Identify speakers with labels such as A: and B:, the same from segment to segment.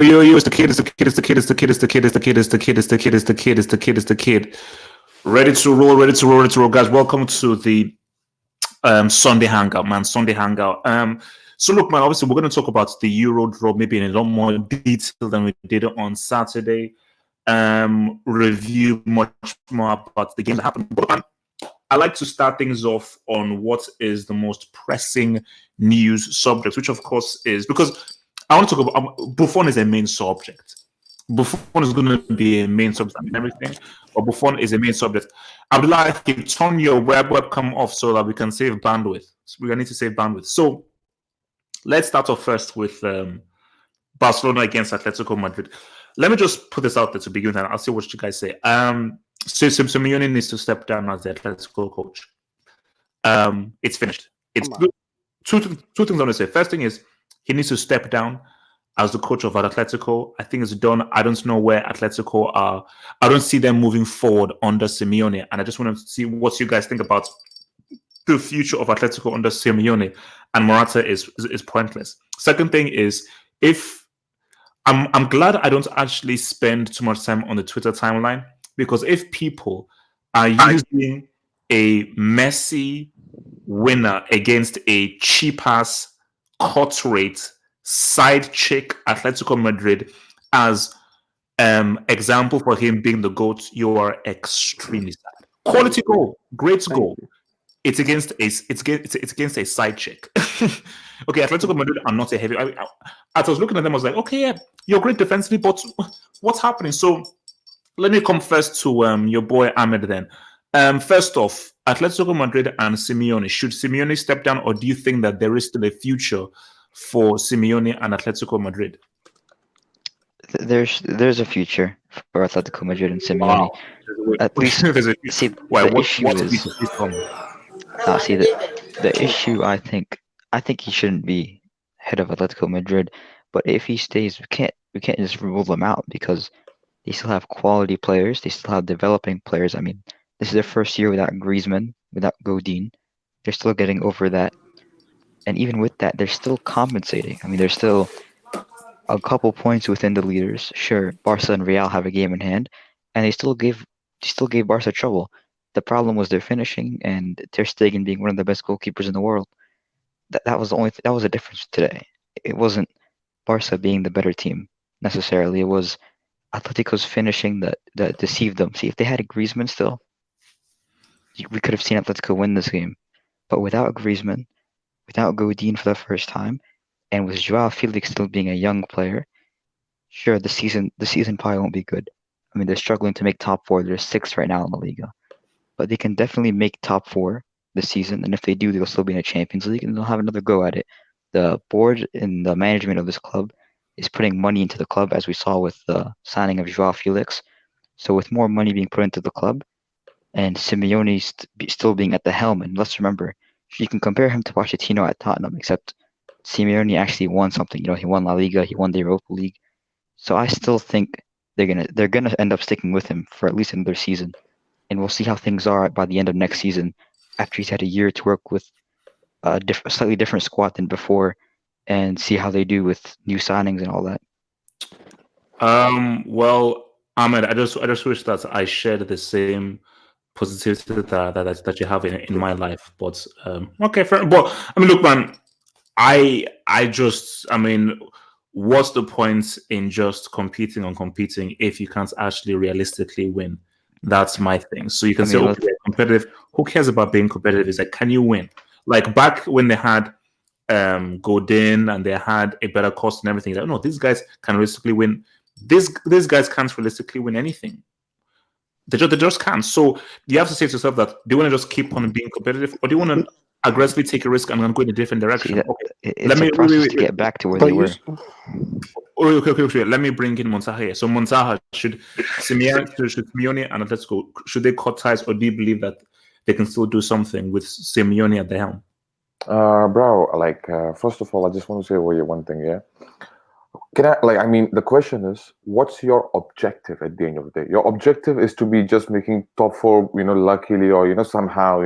A: Yo, it's the kid, it's the kid, it's the kid, it's the kid, it's the kid, it's the kid, it's the kid, it's the kid, it's the kid, it's the kid, it's the kid. Ready to roll, ready to roll, ready to roll, guys. Welcome to the Sunday Hangout, man. Sunday Hangout. So look, man, obviously we're gonna talk about the Euro draw maybe in a lot more detail than we did on Saturday. Review much more about the game that happened. But I like to start things off on what is the most pressing news subject, which of course is because I want to talk about Buffon is a main subject. Buffon is going to be a main subject and everything, but Buffon is a main subject. Abdullah, turn your webcam off so that we can save bandwidth. We need to save bandwidth. So let's start off first with Barcelona against Atletico Madrid. Let me just put this out there to begin with, and I'll see what you guys say. So Simeone needs to step down as the Atletico coach. It's finished. It's good. Two things I want to say. First thing is he needs to step down as the coach of Atletico. I think it's done. I don't know where Atletico are. I don't see them moving forward under Simeone, and I just want to see what you guys think about the future of Atletico under Simeone. And Morata is pointless. Second thing is if I'm glad I don't actually spend too much time on the Twitter timeline, because if people are using a Messi winner against a cheap ass cut rate side chick Atletico Madrid as example for him being the GOAT, you are extremely sad. Quality goal, great goal. It's against a side chick. Okay, Atletico Madrid are not a heavy. As I was looking at them, I was like, okay, yeah, you're great defensively, but what's happening? So let me come first to your boy Ahmed then. First off, Atletico Madrid and Simeone. Should Simeone step down, or do you think that there is still a future for Simeone and Atletico Madrid?
B: There's a future for Atletico Madrid and Simeone.
A: Wow.
B: At least, see, the issue is. See, the issue. I think he shouldn't be head of Atletico Madrid. But if he stays, we can't just rule them out because they still have quality players. They still have developing players. I mean, this is their first year without Griezmann, without Godin. They're still getting over that, and even with that, they're still compensating. I mean, they're still a couple points within the leaders. Sure, Barca and Real have a game in hand, and they still gave Barca trouble. The problem was their finishing and Ter Stegen being one of the best goalkeepers in the world. That was the only that was a difference today. It wasn't Barca being the better team necessarily. It was Atletico's finishing that deceived them. See, if they had a Griezmann still, we could have seen Atletico win this game. But without Griezmann, without Godin for the first time, and with Joao Felix still being a young player, sure, the season probably won't be good. I mean, they're struggling to make top four. They're sixth right now in the Liga. But they can definitely make top four this season. And if they do, they'll still be in a Champions League and they'll have another go at it. The board and the management of this club is putting money into the club, as we saw with the signing of Joao Felix. So with more money being put into the club and Simeone still being at the helm, and let's remember, you can compare him to Pochettino at Tottenham, except Simeone actually won something. He won La Liga, he won the Europa League. So I still think they're gonna end up sticking with him for at least another season, and we'll see how things are by the end of next season, after he's had a year to work with a slightly different squad than before, and see how they do with new signings and all that.
A: Well, Ahmed, I just wish that I shared the same positivity that you have in my life. But okay, fair. But I mean, look, man, I mean, what's the point in just competing if you can't actually realistically win? That's my thing. So you can say, okay, competitive. Who cares about being competitive? It's like, can you win? Like back when they had Godin and they had a better cost and everything. Like, no, these guys can realistically win. These guys can't realistically win anything. They just can't. So you have to say to yourself that do you want to just keep on being competitive, or do you want to aggressively take a risk and go in a different direction?
B: See, it's a process to get back to where they were.
A: Okay. Let me bring in Montaha here. So Montaha, should Simeone and Atletico, should they cut ties, or do you believe that they can still do something with Simeone at the helm?
C: Bro, like first of all, I just want to say one thing, yeah. The question is, what's your objective at the end of the day? Your objective is to be just making top four, luckily, or, somehow,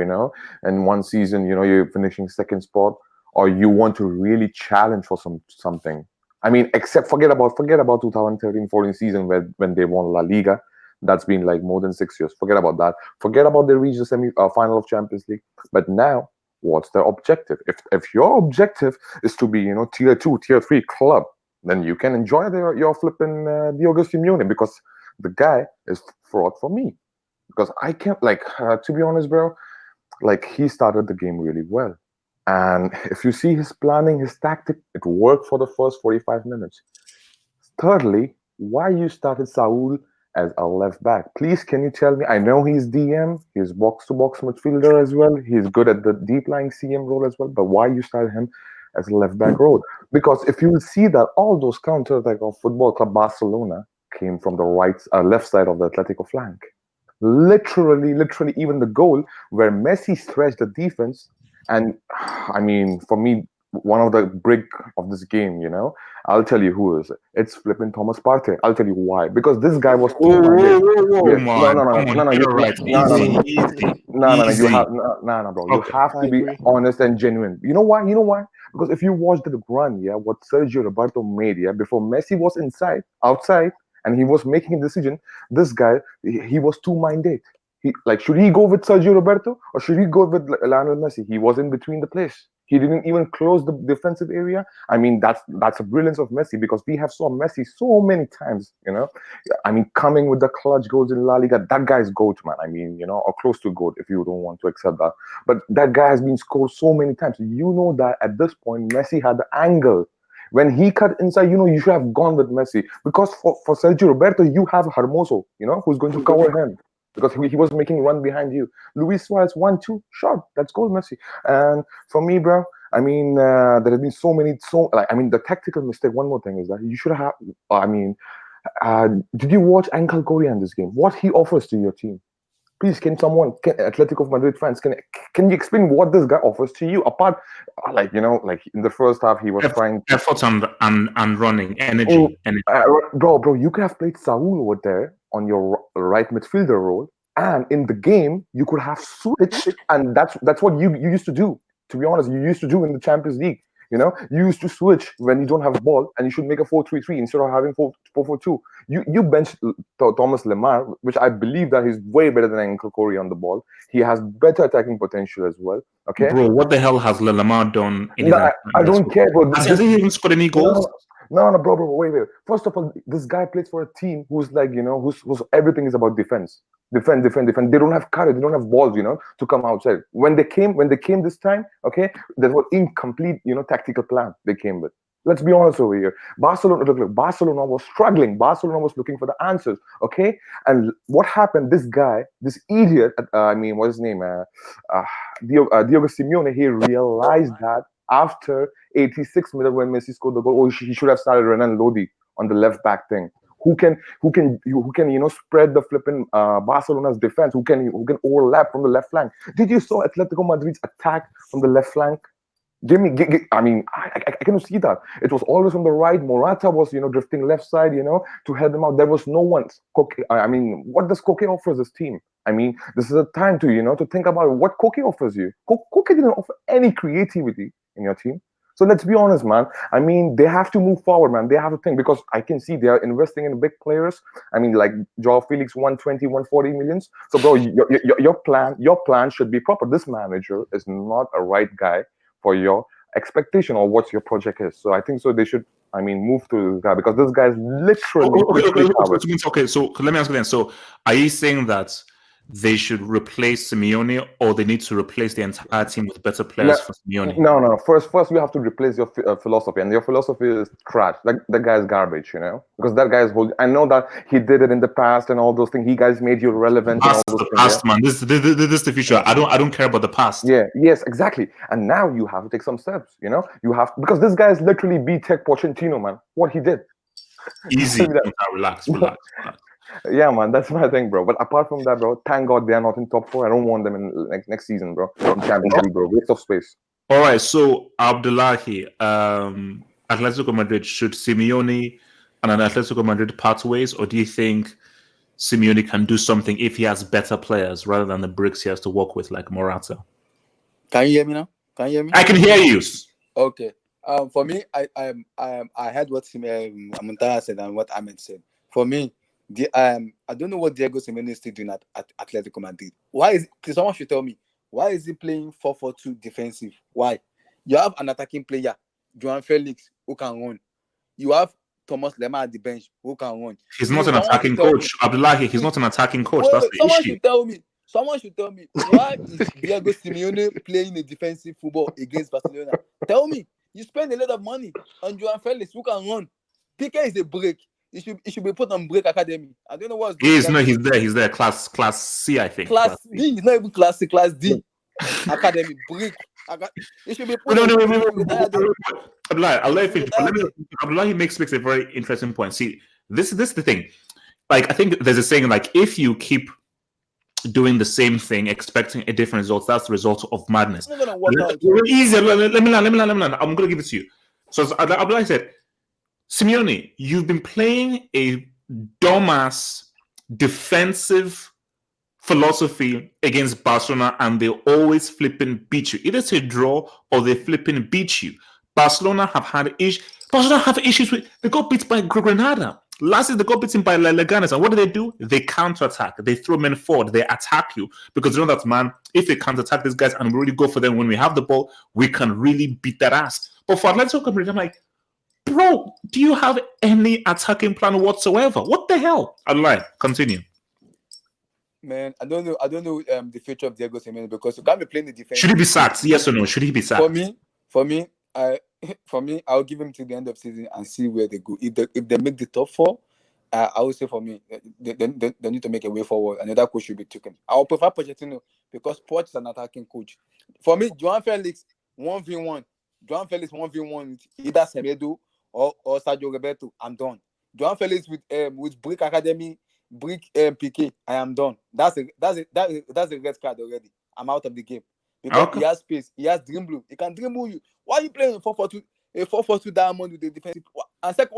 C: and one season, you're finishing second spot, or you want to really challenge for something. I mean, except forget about 2013-14 season when they won La Liga. That's been like more than 6 years. Forget about that. Forget about they reached the final of Champions League. But now, what's their objective? If your objective is to be, tier 2, tier 3 club, then you can enjoy your flipping Diogo Simeone, because the guy is fraud for me. Because I can't, to be honest, bro, like, he started the game really well. And if you see his planning, his tactic, it worked for the first 45 minutes. Thirdly, why you started Saul as a left back? Please, can you tell me? I know he's DM, he's box-to-box midfielder as well. He's good at the deep lying CM role as well. But why you started him as a left back role? Because if you will see that all those counters of Football Club Barcelona came from the left side of the Atletico flank. Literally, even the goal where Messi stretched the defense. And I mean, for me, one of the brick of this game, I'll tell you who is it. It's flipping Thomas Partey. I'll tell you why. Because this guy was
A: whoa,
C: man.
A: No, you're right. Easy.
C: No, you have bro. You have to be honest and genuine. You know why? Because if you watch the run, what Sergio Roberto made, before Messi was outside, and he was making a decision, this guy, he was two-minded. Should he go with Sergio Roberto or should he go with Lionel Messi? He was in between the place. He didn't even close the defensive area. I mean, that's a brilliance of Messi, because we have saw Messi so many times, I mean, coming with the clutch goals in La Liga. That guy's GOAT, man. I mean, or close to GOAT if you don't want to accept that. But that guy has been scored so many times. You know that at this point, Messi had the angle. When he cut inside, you should have gone with Messi. Because for Sergio Roberto, you have Hermoso, who's going to cover him. Because he was making run behind you. Luis Suarez, 1-2, shot. That's goal, Messi. And for me, bro, I mean, there have been the tactical mistake. One more thing is that you should have. Did you watch Angel Correa in this game? What he offers to your team? Please, Atletico Madrid fans, can you explain what this guy offers to you? Apart, in the first half, he was trying
A: effort and running energy.
C: Bro, you could have played Saul over there on your right midfielder role, and in the game you could have switched, and that's what you used to do. To be honest, you used to do in the Champions League. You used to switch when you don't have a ball, and you should make a 4-3-3 instead of having 4-4-2. You benched Thomas Lemar, which I believe that he's way better than Angel Correa on the ball. He has better attacking potential as well. Okay,
A: bro, what the hell has Lemar done?
C: I don't care, bro.
A: Has he even scored any goals?
C: No, bro, wait. First of all, this guy plays for a team who's who's everything is about defense. Defend. They don't have courage. They don't have balls, to come outside. When they came this time, okay, there was incomplete, tactical plan they came with. Let's be honest over here. Barcelona was struggling. Barcelona was looking for the answers, okay? And what happened? This guy, this idiot, what's his name? Diogo Simeone, he realized that after 86 minutes when Messi scored the goal, he should have started Renan Lodi on the left back thing. Who can spread the flipping Barcelona's defense? Who can overlap from the left flank? Did you saw Atletico Madrid's attack from the left flank? I cannot see that. It was always on the right. Morata was drifting left side, to head them out. There was no one. What does Koke offers this team? I mean, this is a time to to think about what Koke offers you. Koke didn't offer any creativity in your team. So let's be honest, man. I mean, they have to move forward, man. They have to think, because I can see they are investing in big players. I mean, like Joao Felix, 120, 140 millions. So, bro, your plan should be proper. This manager is not a right guy for your expectation or what your project is. So I think so they should, move to this guy, because this guy is literally...
A: Okay, so let me ask you then. So are you saying that they should replace Simeone, or they need to replace the entire team with better players for Simeone?
C: No. First you have to replace your philosophy, and your philosophy is trash. That guy is garbage, because that guy is holding. I know that he did it in the past and all those things. He guys made you relevant.
A: Past and all those the past, man. This is the future. I don't care about the past.
C: Yeah. Yes, exactly. And now you have to take some steps. You have, because this guy is literally B-Tech Pochettino, man. What he did.
A: Easy. Relax.
C: Yeah, man, that's my thing, bro. But apart from that, bro, thank God they are not in top 4. I don't want them in next season, bro. In Champions League, bro. Waste of space.
A: All right, so Abdullahi, Atletico Madrid, should Simeone and an Atletico Madrid part ways, or do you think Simeone can do something if he has better players rather than the bricks he has to work with, like Morata?
D: Can you hear me now?
A: I can hear you.
D: Okay. For me, I heard what Amantara said and what Ahmed said. For me, I don't know what Diego Simeone is still doing at Atletico Madrid. Why is someone should tell me why is he playing 4-4-2 defensive? Why? You have an attacking player, Joan Felix, who can run. You have Thomas Lemar at the bench, who can run.
A: He's not an attacking coach, Abdullahi. He's not an attacking coach. That's the
D: someone
A: issue.
D: should tell me why is Diego Simeone playing a defensive football against Barcelona? Tell me. You spend a lot of money on Joan Felix, who can run. Piqué is a break. It should be put on break academy. I don't know what's
A: he's there. Class C, I think.
D: Class D. He's not even class C, class D. Academy break. It should be put on
A: Abdullahi, I'll let you finish. Abdullahi makes a very interesting point. See, this is the thing. Like, I think there's a saying, like, if you keep doing the same thing, expecting a different result, that's the result of madness.
D: It's not gonna work out.
A: Easier. Let me land. I'm gonna give it to you. So as Abdullahi said, Simeone, you've been playing a dumbass defensive philosophy against Barcelona, and they always flipping beat you. Either to draw or they flipping beat you. Barcelona have issues with. They got beat by Granada. Last year, they got beaten by Leganes. And what do? They counter-attack. They throw men forward. They attack you. Because you know that, man, if they counter-attack these guys and we really go for them when we have the ball, we can really beat that ass. But for Atletico Madrid, I'm like, bro, do you have any attacking plan whatsoever? What the hell? I'm like, continue.
D: Man, I don't know the future of Diego Simeone, because you can't be playing the defense.
A: Should he be sacked? Yes or no? Should he be sacked?
D: For me, I'll give him to the end of the season and see where they go. If they make the top 4, I would say for me, they need to make a way forward. Another coach should be taken. I would prefer Pochettino, because Poch is an attacking coach. For me, Joan Felix 1v1. Joan Felix 1v1 with either Semedo or Sergio Roberto. I'm done. Joan Felix with Brick Academy, Brick Piqué. I am done. That's a red card already. I'm out of the game. Because he has space, he has dribble, he can dribble you. Why are you playing 4-4-2 diamond with the defensive? And second,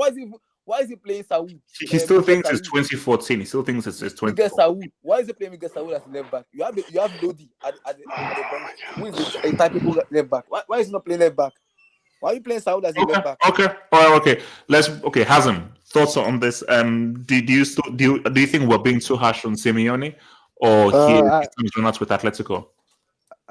D: why is he playing Saul?
A: He still thinks it's 2014. He still thinks it's 2014.
D: Why is he playing Miguel Saul as a left back? You have Lodi at the bench, who is a typical left back. Why is he not playing left back? Why are you playing Saul as a left back?
A: Okay. All right. Okay. Hazem, thoughts on this? Do you think we're being too harsh on Simeone, or he's not with Atletico?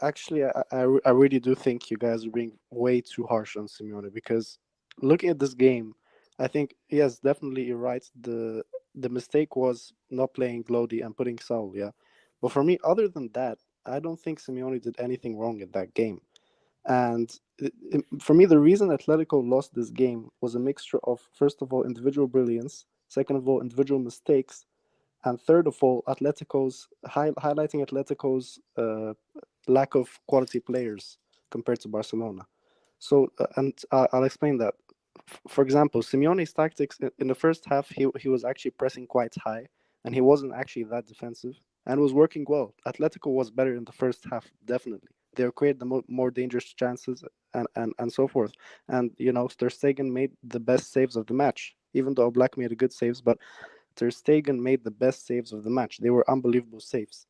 E: Actually, I really do think you guys are being way too harsh on Simeone, because looking at this game, I think, yes, definitely you're right. The mistake was not playing Lodi and putting Saul, yeah. But for me, other than that, I don't think Simeone did anything wrong in that game. And for me, the reason Atletico lost this game was a mixture of, first of all, individual brilliance, second of all, individual mistakes, and third of all, highlighting Atletico's lack of quality players compared to Barcelona. So, I'll explain that. For example, Simeone's tactics in the first half, he was actually pressing quite high, and he wasn't actually that defensive, and was working well. Atletico was better in the first half, definitely. They created the more dangerous chances and so forth. And, Ter Stegen made the best saves of the match, even though Black made a good saves, but Ter Stegen made the best saves of the match. They were unbelievable saves.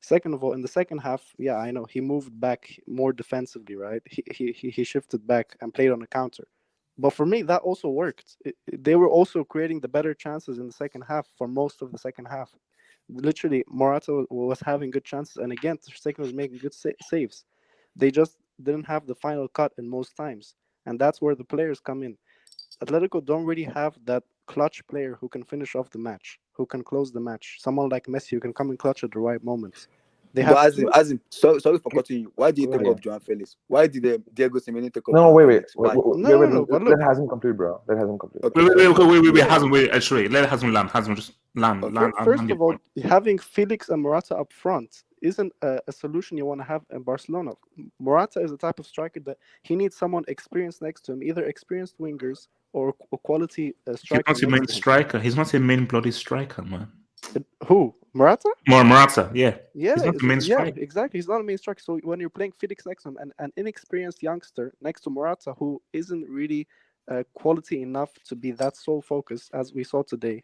E: Second of all, in the second half, yeah, I know, he moved back more defensively, right? He shifted back and played on a counter. But for me, that also worked. They were also creating the better chances in the second half for most of the second half. Literally, Morata was having good chances, and again, Ter Stegen was making good saves. They just didn't have the final cut in most times, and that's where the players come in. Atletico don't really have that clutch player who can finish off the match, who can close the match. Someone like Messi who can come and clutch at the right moments. They have.
D: Sorry for cutting you. Why did you take up Joan Felix? Why did Diego Simeone take up?
C: No, wait.
E: No.
C: Let Hazem complete, bro. Let Hazem complete.
A: Okay. Wait. Hazem, actually, let Hazem land. Hazem just land.
E: First of all, having Felix and Morata up front isn't a solution you want to have in Barcelona. Morata is the type of striker that he needs someone experienced next to him, either experienced wingers or a quality striker.
A: He's not a main striker. He's not a main bloody striker, man.
E: Who? Morata?
A: Morata, yeah.
E: Yeah,
A: he's not the main striker.
E: Yeah, exactly. He's not a main striker. So when you're playing Felix next to him, and an inexperienced youngster next to Morata, who isn't really quality enough to be that sole focus, as we saw today,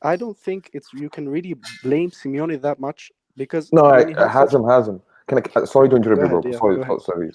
E: I don't think you can really blame Simeone that much, because
C: Hazem. Can I? Sorry to interrupt you, bro.
E: ahead, yeah,
C: Sorry,
E: go ahead.
C: sorry.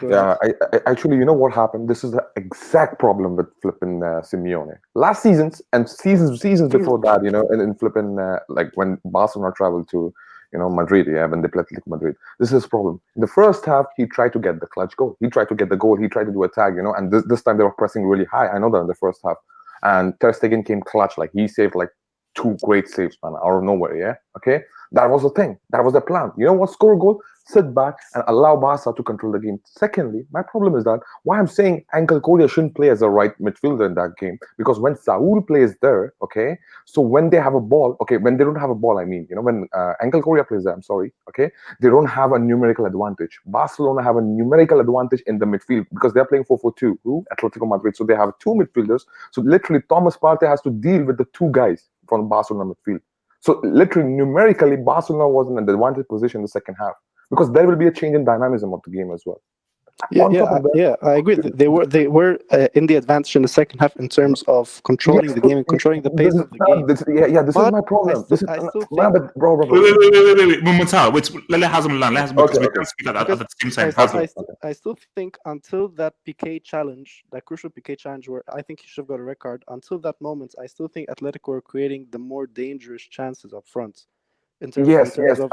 E: Go
C: Yeah,
E: ahead.
C: I actually, you know what happened? This is the exact problem with flipping Simeone. Last seasons and seasons before that, you know, and in flipping like when Barcelona traveled to, you know, Madrid, yeah, when they played Atletico Madrid. This is his problem. In the first half, he tried to get the clutch goal. He tried to get the goal. He tried to do a tag, you know, and this time they were pressing really high. I know that in the first half, and Ter Stegen came clutch. Like he saved like 2 great saves, man, out of nowhere. Yeah, okay. That was the thing. That was the plan. You know what? Score a goal, sit back, and allow Barca to control the game. Secondly, my problem is that why I'm saying Angel Correa shouldn't play as a right midfielder in that game, because when Saul plays there, okay, so when they have a ball, okay, when they don't have a ball, I mean, you know, when Angel Correa plays there, I'm sorry, okay, they don't have a numerical advantage. Barcelona have a numerical advantage in the midfield because they're playing 4-4-2. Who? Atletico Madrid. So they have 2 midfielders. So literally, Thomas Partey has to deal with the 2 guys from Barcelona midfield. So literally, numerically, Barcelona was in an advantage position in the second half because there will be a change in dynamism of the game as well.
E: I agree. They were in the advantage in the second half in terms of controlling the game and controlling the pace of the game.
C: This is my problem.
E: I still think,
C: bro.
A: Wait, Mumuntal, wait, let Hazem land. Because we can't speak at the same time.
E: I still think until that PK challenge, that crucial PK challenge, where I think he should have got a red card, until that moment, I still think Atletico were creating the more dangerous chances up front. In terms of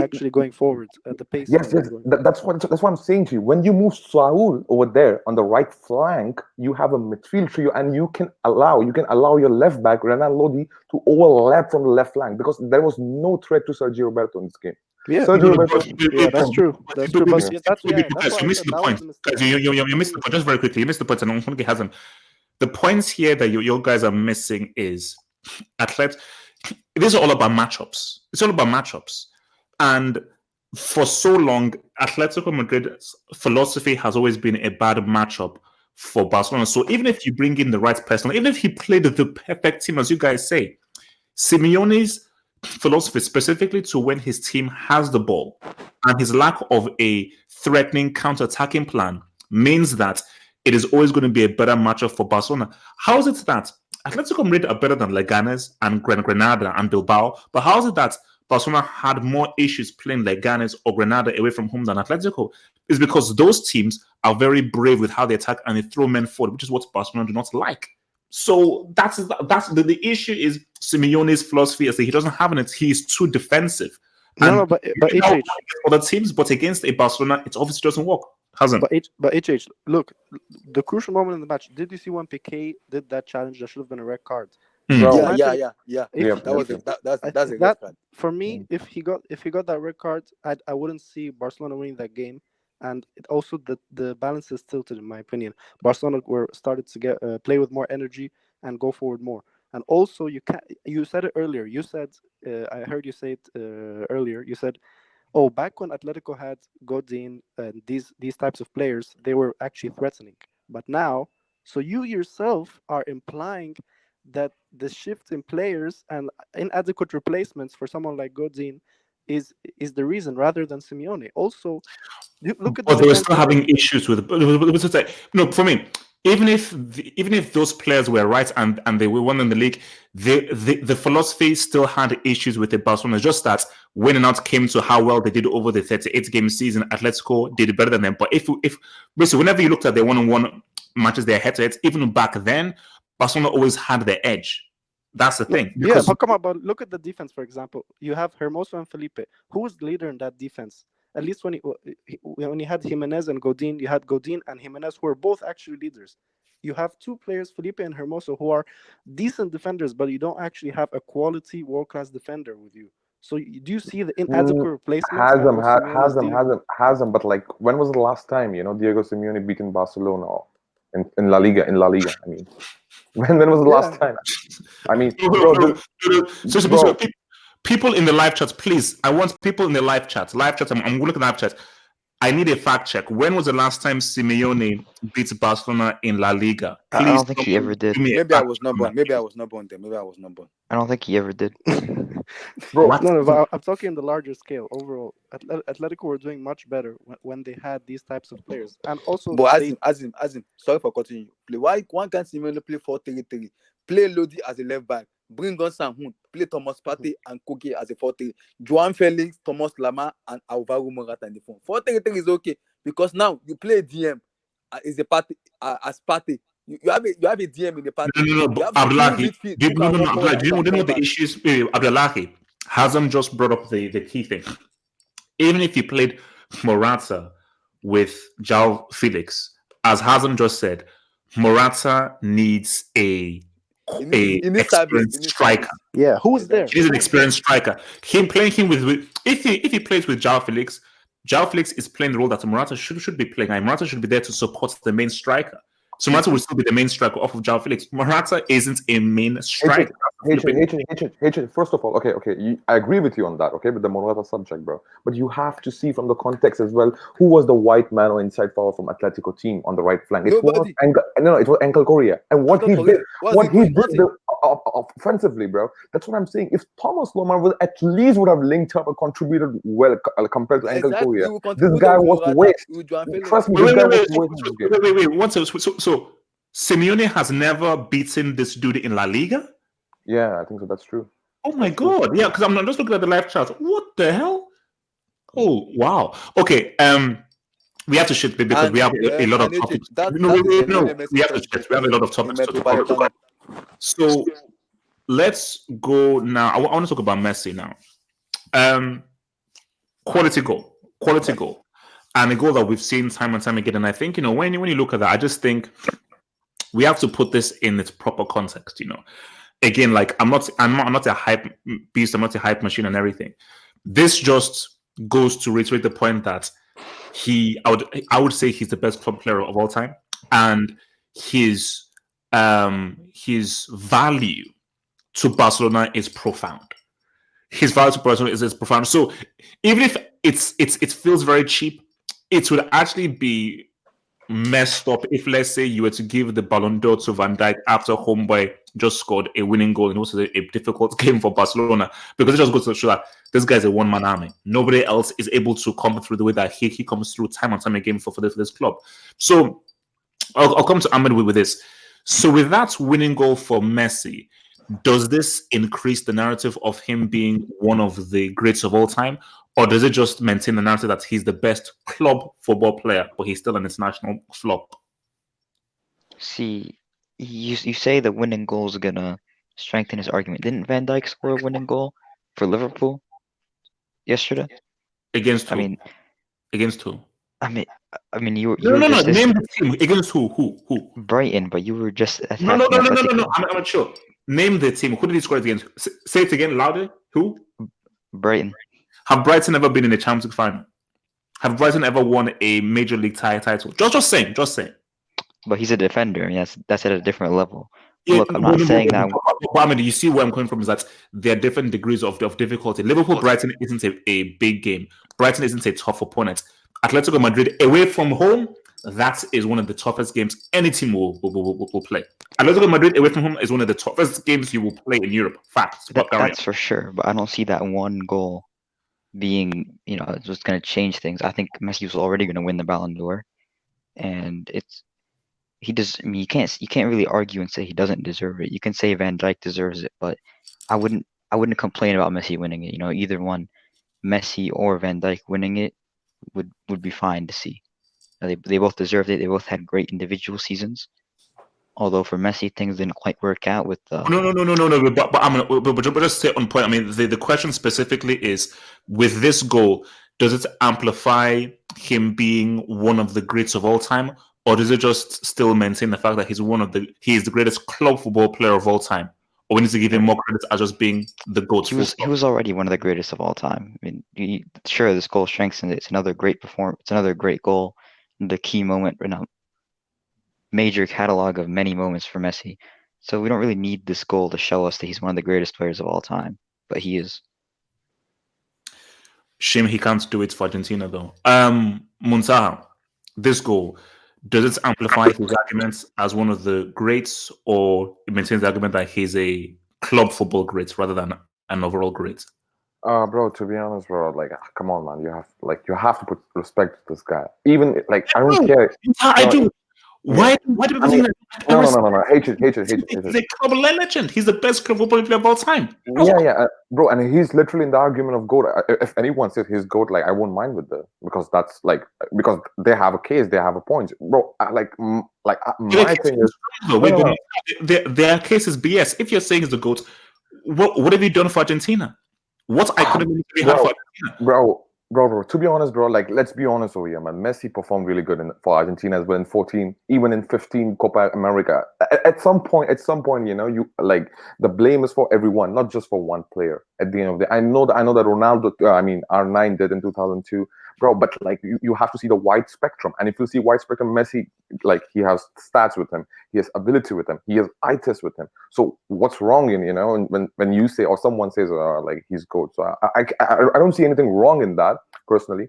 E: actually going forward at the pace.
C: Yes. That's what I'm saying to you. When you move Saul over there on the right flank, you have a midfield trio, and you can allow your left back Renan Lodi to overlap from the left flank because there was no threat to Sergio Roberto in this game.
E: Yeah, that's true. That's true. But that's why
A: you're missing the point. You're missing the point. Just very quickly, you missed the point, and I want to get Hazem. The points here that you guys are missing is Atletico. It is all about matchups. It's all about matchups. And for so long, Atletico Madrid's philosophy has always been a bad matchup for Barcelona. So even if you bring in the right person, even if he played the perfect team, as you guys say, Simeone's philosophy, specifically to when his team has the ball and his lack of a threatening counter-attacking plan, means that it is always going to be a better matchup for Barcelona. How is it that Atletico Madrid are better than Leganes and Granada and Bilbao, but how is it that Barcelona had more issues playing Leganes or Granada away from home than Atletico? It's because those teams are very brave with how they attack and they throw men forward, which is what Barcelona do not like. So that's the issue. Is Simeone's philosophy is that he doesn't have it. He's too defensive.
E: But
A: other teams, but against a Barcelona, it obviously doesn't work. Hasn't.
E: But HH, look, the crucial moment in the match. Did you see when Piqué did that challenge? That should have been a red card.
D: Yeah.
E: That's a red card. For me, if he got that red card, I wouldn't see Barcelona winning that game. And it also the balance is tilted in my opinion. Barcelona started to play with more energy and go forward more. And also you said it earlier. You said I heard you say it earlier. You said, oh, back when Atletico had Godin and these types of players, they were actually threatening. But now, so you yourself are implying that the shift in players and inadequate replacements for someone like Godin is the reason rather than Simeone. Also, look at
A: they were still having issues with no, for me. Even if those players were right and they were won in the league, the philosophy still had issues with the Barcelona. It's just that winning out came to how well they did over the 38-game season. Atletico did better than them. But if basically whenever you looked at their one-on-one matches, their head-to-heads, even back then, Barcelona always had the edge. That's the thing.
E: Yeah, but come on, but look at the defense, for example. You have Hermoso and Felipe. Who was the leader in that defense? At least when he had Jimenez and Godin, you had Godin and Jimenez, who are both actually leaders. You have 2 players, Felipe and Hermoso, who are decent defenders, but you don't actually have a quality world-class defender with you. So do you see the inadequate replacement?
C: Has them. But like, when was the last time Diego Simeone beaten Barcelona in La Liga? I mean, when was the last time? I mean,
A: bro. People in the live chat, please. I want people in the live chat. I'm looking at live chat. I need a fact check. When was the last time Simeone beat Barcelona in La Liga?
B: Please, I don't think he ever did.
D: Maybe I was not born. Maybe I was not born.
B: I don't think he ever did.
E: Bro, no, but I'm talking on the larger scale. Overall, Atletico were doing much better when they had these types of players. And also,
D: but as in, sorry for cutting you. Why can't Simeone play 4-3-3? Play Lodi as a left back. bring on Sanhun, play Thomas Partey and Koke as a 4-3. Joan Felix, Thomas Lama, and Alvaro Morata in the front. 4-3 is okay because now you play DM is a party as Partey. You have a DM in the party.
A: No, Abdullahi. Abdullahi, do you know what the issue is? Abdullahi, Hazam just brought up the key thing. Even if you played Morata with Joao Felix, as Hazam just said, Morata needs a experienced striker.
E: Yeah, who's there?
A: He's an experienced striker. Him playing him with if he plays with Joao Felix is playing the role that Morata should be playing. And Morata should be there to support the main striker. So Morata will still be the main striker off of Joao Felix. Morata isn't a main striker.
C: First of all, okay, I agree with you on that, okay, with the Morata subject, bro. But you have to see from the context as well who was the white man or inside forward from Atletico team on the right flank. It was Angel Correa, and what he did offensively, bro. That's what I'm saying. If Thomas Lemar would have linked up and contributed well compared to Angel Correa, this guy was waste. Trust me, this guy was waste.
A: So Simeone has never beaten this dude in La Liga?
C: Yeah, I think so. That's true.
A: Oh my God. Yeah, because I'm just looking at the live chat. What the hell? Oh, wow. Okay. We have to shift because we have a lot of topics. We have to shift. We have a lot of topics to talk about. So let's go now. I want to talk about Messi now. Quality goal, and a goal that we've seen time and time again. And I think when you look at that, I just think we have to put this in its proper context. Again, like I'm not a hype beast. I'm not a hype machine and everything. This just goes to reiterate the point that I would say he's the best club player of all time, and his value to Barcelona is profound. His value to Barcelona is profound. So even if it feels very cheap, it would actually be messed up if, let's say, you were to give the Ballon d'Or to Van Dijk after homeboy just scored a winning goal and it was a difficult game for Barcelona, because it just goes to show that this guy's a one-man army. Nobody else is able to come through the way that he comes through time and time again for this club. So I'll come to Ahmed with this. So with that winning goal for Messi, does this increase the narrative of him being one of the greats of all time? Or does it just maintain the narrative that he's the best club football player, but he's still an international flop?
B: See, you say the winning goal is going to strengthen his argument. Didn't Van Dijk score a winning goal for Liverpool yesterday?
A: Against who? Against who?
B: I mean, you were
A: No. Name the team. Against who?
B: Brighton, but you were just
A: No. I'm not sure. Name the team. Who did he score against? Say it again louder. Who?
B: Brighton.
A: Have Brighton ever been in a Champions League final? Have Brighton ever won a Major League title? Just saying.
B: But he's a defender. I mean, that's at a different level. Yeah, look, I'm not saying that.
A: But I mean, you see where I'm coming from is that there are different degrees of difficulty. Liverpool-Brighton isn't a big game. Brighton isn't a tough opponent. Atletico Madrid away from home, that is one of the toughest games any team will play. Atletico Madrid away from home is one of the toughest games you will play in Europe. Facts.
B: That's for sure. But I don't see that one goal being, just going to change things. I think Messi was already going to win the Ballon d'Or, and you can't really argue and say he doesn't deserve it. You can say Van Dijk deserves it, but I wouldn't complain about Messi winning it. Either one, Messi or Van Dijk winning it would be fine to see. They both deserved it. They both had great individual seasons. Although for Messi, things didn't quite work out with the...
A: No. But just stay on point. I mean, the question specifically is, with this goal, does it amplify him being one of the greats of all time, or does it just still maintain the fact that he is the greatest club football player of all time? Or we need to give him more credit as just being the GOAT?
B: He was already one of the greatest of all time. I mean, sure, this goal strengthens it. It's another great performance. It's another great goal. The key moment in a major catalog of many moments for Messi. So we don't really need this goal to show us that he's one of the greatest players of all time. But he is.
A: Shame he can't do it for Argentina, though. Muntaha, this goal, does it amplify his arguments as one of the greats, or it maintains the argument that he's a club football great rather than an overall great?
C: Bro, to be honest, bro, like, come on, man, you have to put respect to this guy. Even I don't care.
A: I do. Why do people think that?
C: No. Hatred.
A: He's a club legend. He's the best club football player of all time.
C: Bro, and he's literally in the argument of GOAT. If anyone says he's GOAT, like I won't mind with that because that's like because they have a case, they have a point, bro. My thing is,
A: their case is BS. If you're saying he's the GOAT, what have you done for Argentina? What economy have you had for Argentina?
C: Bro, to be honest, bro, like let's be honest over here, man. Messi performed really good for Argentina as well in 14, even in 15 Copa America. At some point, you know, you like the blame is for everyone, not just for one player. At the end of the day, I know that Ronaldo, R9 did in 2002, bro. But like you have to see the wide spectrum, and if you see wide spectrum, Messi, like he has stats with him, he has ability with him, he has eye test with him. So what's wrong in when you say or someone says like he's good? So I don't see anything wrong in that personally.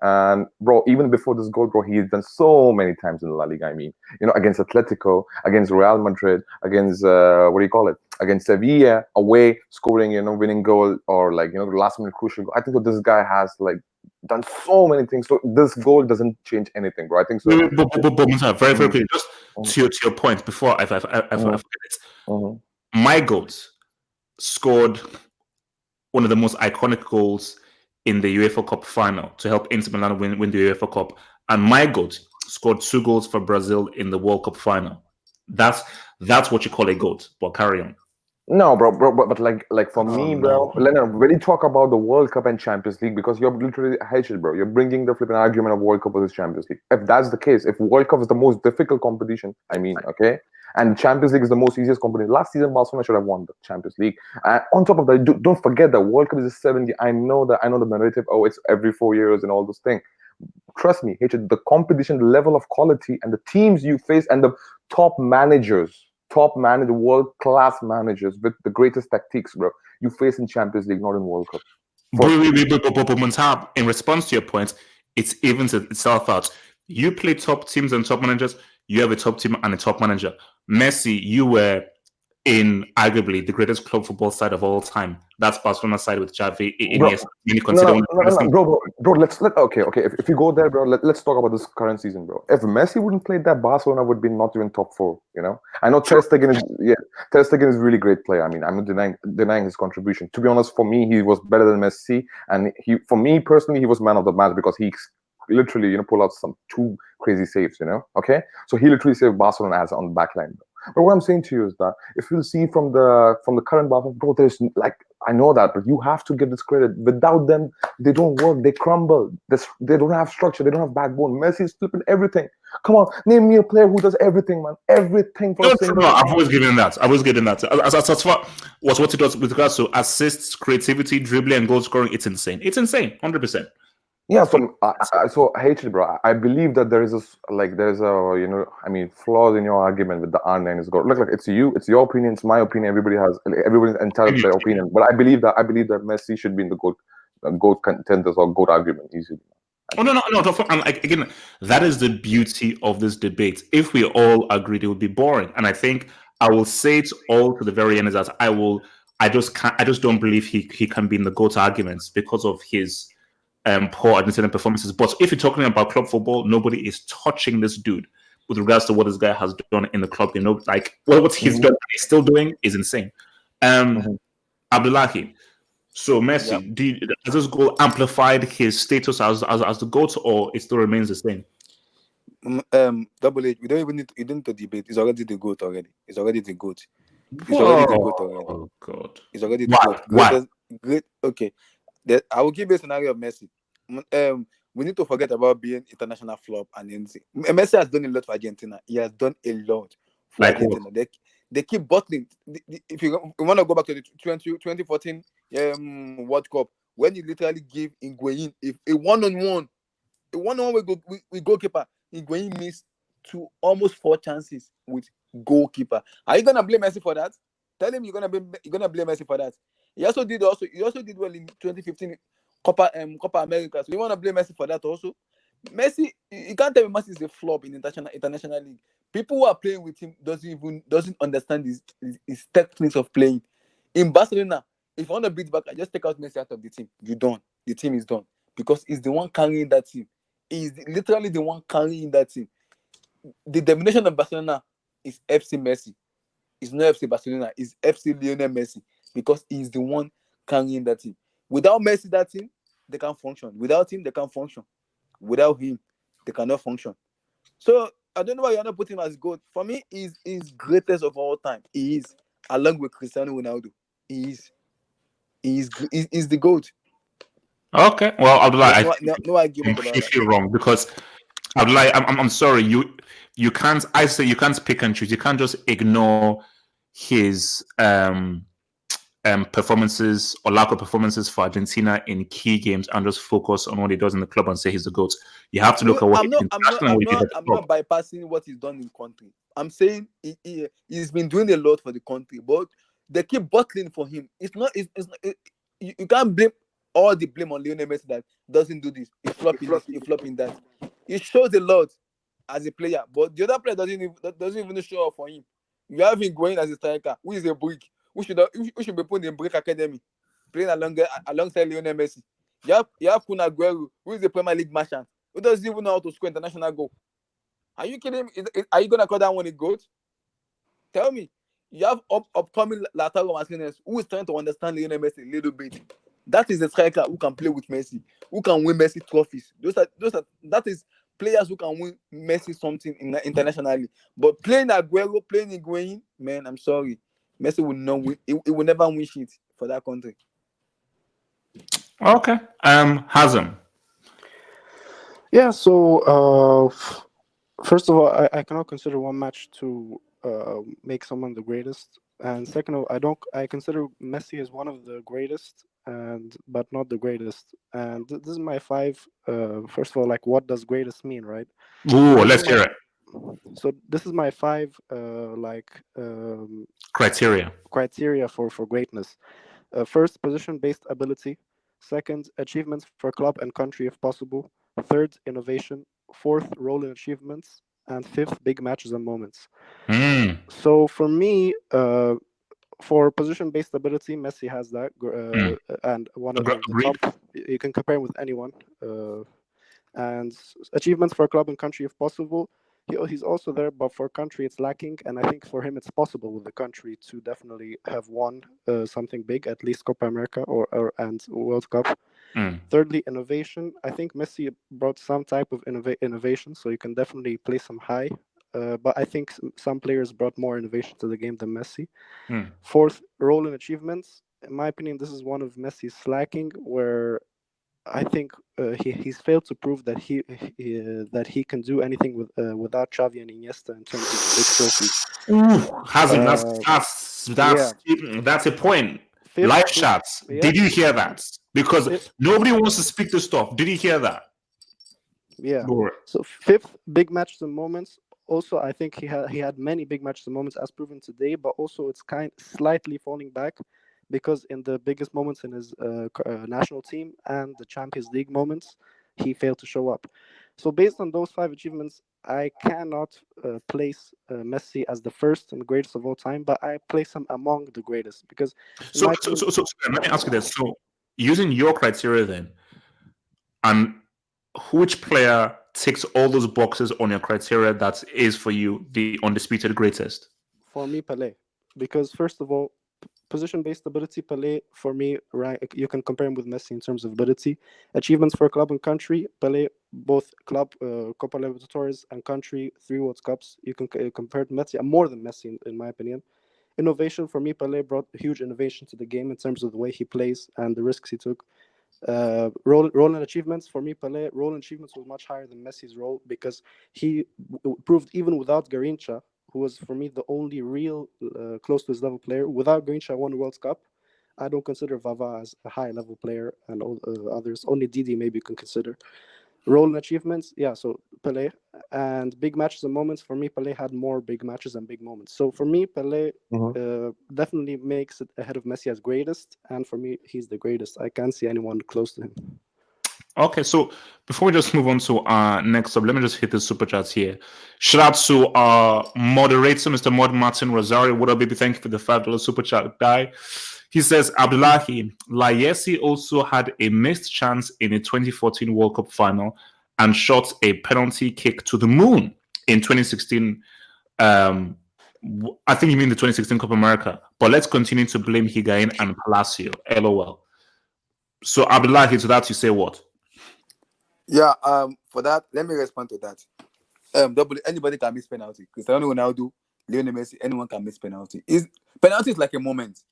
C: And bro, even before this goal, bro, he has done so many times in the La Liga. I mean, you know, against Atletico, against Real Madrid, against against Sevilla, away, scoring, you know, winning goal or like, you know, the last minute crucial goal. I think that this guy has like done so many things. So this goal doesn't change anything, bro. I think so.
A: But very quickly, just to your point before I forget it. My goat scored one of the most iconic goals in the UEFA Cup final to help Inter Milan win the UEFA Cup. And my GOAT scored 2 goals for Brazil in the World Cup final. That's what you call a GOAT. But carry on.
C: No, bro, but like for me, bro, Leonard, when you talk about the World Cup and Champions League, because you're literally hatred, bro. You're bringing the flipping argument of World Cup versus Champions League. If that's the case, if World Cup is the most difficult competition, I mean, okay, and Champions League is the most easiest competition. Last season, Barcelona should have won the Champions League. And on top of that, don't forget that World Cup is a 70. I know the narrative. Oh, it's every 4 years and all those things. Trust me, hatred. The competition, the level of quality, and the teams you face, and the top world-class managers with the greatest tactics, bro, you face in Champions League, not in World Cup.
A: But in response to your point, it evens itself out. You play top teams and top managers, you have a top team and a top manager. Messi, you were in arguably the greatest club football side of all time. That's Barcelona side with Xavi.
C: Bro, let's if you go there, bro, let's talk about this current season, bro. If Messi wouldn't play that, Barcelona would be not even top 4, you know. I know Ter Stegen is a really great player. I mean, I'm not denying his contribution. To be honest, for me, he was better than Messi, and for me personally, he was man of the match because he literally, you know, pull out some 2 crazy saves, you know. Okay, so he literally saved Barcelona as on the back line. But what I'm saying to you is that if you see from the current Barcelona, bro, there's like, I know that, but you have to give this credit. Without them, they don't work. They crumble. They don't have structure. They don't have backbone. Messi's flipping everything. Come on, name me a player who does everything, man. Everything.
A: No, I've always given that. As far what it does with regards to assists, creativity, dribbling, and goal scoring, it's insane. It's insane, 100%.
C: Yeah, so hatred, bro. I believe that there's a you know, I mean, flaws in your argument with the R9 is good. Look, like it's your opinion, it's my opinion. Everybody's entitled to their opinion, but I believe that Messi should be in the GOAT contenders or GOAT argument easily.
A: Oh no! And again, that is the beauty of this debate. If we all agreed, it would be boring. And I think I will say it all to the very end is that I just don't believe he can be in the GOAT arguments because of his poor Argentinian performances. But if you're talking about club football, nobody is touching this dude with regards to what this guy has done in the club. You know, like what he's done, he's still doing is insane. Abdullahi, so Messi, has this goal amplified his status as the GOAT, or it still remains the same?
D: Double H, we don't even need to debate. He's already the GOAT already. He's already the GOAT. Oh
A: God!
D: He's already the GOAT.
A: Why?
D: Great. Okay. I will give you a scenario of Messi. We need to forget about being international flop and anything. Messi has done a lot for Argentina. He has done a lot for Argentina. They keep bottling. If you want to go back to the 2014 World Cup, when you literally give Higuain a one-on-one with goalkeeper, Higuain missed almost 4 chances with goalkeeper. Are you gonna blame Messi for that? Tell him you're gonna blame Messi for that. He also did well in 2015 Copa America. So you want to blame Messi for that also? Messi, you can't tell me Messi is a flop in international league. People who are playing with him doesn't understand his techniques of playing. In Barcelona, if you want to beat back, just take out Messi out of the team. You're done. The team is done because he's the one carrying that team. He's literally the one carrying that team. the definition of Barcelona is FC Messi. It's not FC Barcelona. It's FC Lionel Messi because he's the one carrying that team. Without Messi, that team they can't function. Without him, they can't function. Without him, they cannot function. So I don't know why you're not putting him as GOAT. For me, he's greatest of all time. He is, along with Cristiano Ronaldo. He's the GOAT.
A: Okay, well, Abdullah,
D: no argument about
A: if you're wrong because Abdullah, I'm sorry, you can't. I say you can't pick and choose. You can't just ignore his performances or lack of performances for Argentina in key games and just focus on what he does in the club and say he's the GOAT. You have to look at what
D: I'm not bypassing what he's done in the country. I'm saying he's been doing a lot for the country, but they keep bottling for him. You can't blame all the blame on Lionel Messi that doesn't do this. He's flopping that. He shows a lot as a player, but the other player doesn't even show up for him. You have him going as a striker, who is a brick. Who should be put in Brick Academy, playing alongside Lionel Messi. You have Kun Aguero, who is a Premier League merchant, who doesn't even know how to score international goal. Are you kidding me? Are you gonna call that one a GOAT? Tell me. You have upcoming Lautaro Martinez, who is trying to understand Lionel Messi a little bit. That is a striker who can play with Messi, who can win Messi trophies. That is players who can win Messi something internationally. But playing Aguero, playing Higuain, man, I'm sorry. Messi will not win. It will never win shit for that country.
A: Okay. Hazem.
E: Yeah. So first of all, I cannot consider one match to make someone the greatest. And second of all, I consider Messi as one of the greatest, but not the greatest. And this is my 5. First of all, like, what does greatest mean, right?
A: Ooh, let's hear it.
E: So this is my 5 criteria for greatness. First, position-based ability. Second, achievements for club and country if possible. Third, innovation. Fourth, role in achievements. And fifth, big matches and moments. So for me, for position-based ability, Messi has that, and one of the top. You can compare him with anyone. And achievements for club and country if possible. He's also there, but for country it's lacking, and I think for him it's possible with the country to definitely have won something big, at least Copa America and World Cup. Thirdly, innovation. I think Messi brought some type of innovation, so you can definitely place him high. But I think some players brought more innovation to the game than Messi. Fourth, role in achievements. In my opinion, this is one of Messi's lacking, where I think he's failed to prove that he can do anything without Xavi and Iniesta in terms of big trophies.
A: That's a point. Live shots. Did you hear that? Because nobody wants to speak to stuff. Did you hear that?
E: Yeah. So fifth, big matches and moments. Also, I think he had many big matches and moments as proven today, but also it's slightly falling back. Because in the biggest moments in his national team and the Champions League moments, he failed to show up. So based on those 5 achievements, I cannot place Messi as the first and greatest of all time, but I place him among the greatest. Because
A: so let me ask you this. So using your criteria then, and which player ticks all those boxes on your criteria that is for you the undisputed greatest?
E: For me, Pelé. Because first of all, position-based ability, Pelé, for me, right, you can compare him with Messi in terms of ability. Achievements for club and country, Pelé, both club, Copa Libertadores, and country, 3 World Cups. You can compare to Messi, more than Messi, in my opinion. Innovation, for me, Pelé brought huge innovation to the game in terms of the way he plays and the risks he took. Role and achievements, for me, Pelé, role and achievements was much higher than Messi's role because he proved, even without Garrincha, who was, for me, the only real close to his level player. Without Garrincha, won the World Cup. I don't consider Vava as a high-level player, and all others. Only Didi maybe you can consider. Role and achievements, yeah, so Pelé. And big matches and moments, for me, Pelé had more big matches and big moments. So for me, Pelé definitely makes it ahead of Messi as greatest, and for me, he's the greatest. I can't see anyone close to him.
A: Okay, so before we just move on to our next up, let me just hit the super chats here. Shout out to our moderator, Mr. Mod Martin Rosario. What up, baby? Thank you for the $5 super chat, guy. He says, Abdullahi, Layesi also had a missed chance in a 2014 World Cup final and shot a penalty kick to the moon. in 2016. I think you mean the 2016 Copa America, but let's continue to blame Higuain and Palacio. LOL. So Abdullahi, to that you say what?
D: Yeah, for that, let me respond to that. Anybody can miss penalty. Cristiano Ronaldo, Lionel Messi, anyone can miss penalty. Penalty is like a moment.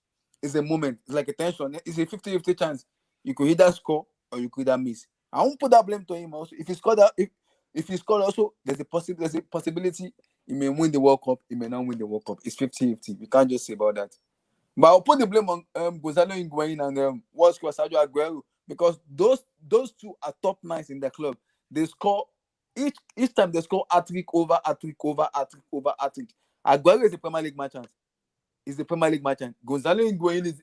D: It's a moment. It's like a tension. It's a 50-50 chance. You could either score or you could either miss. I won't put that blame to him also. If he scored that, if he scored also, there's a possibility he may win the World Cup, he may not win the World Cup. It's 50-50. We can't just say about that. But I'll put the blame on Gonzalo Higuain and World Squad Sergio Aguero, because those two are top nines in the club. They score each time they score hat-trick over hat-trick over hat-trick over hat-trick. Aguero is a Premier League merchant. He's a Premier League merchant. Gonzalo Higuain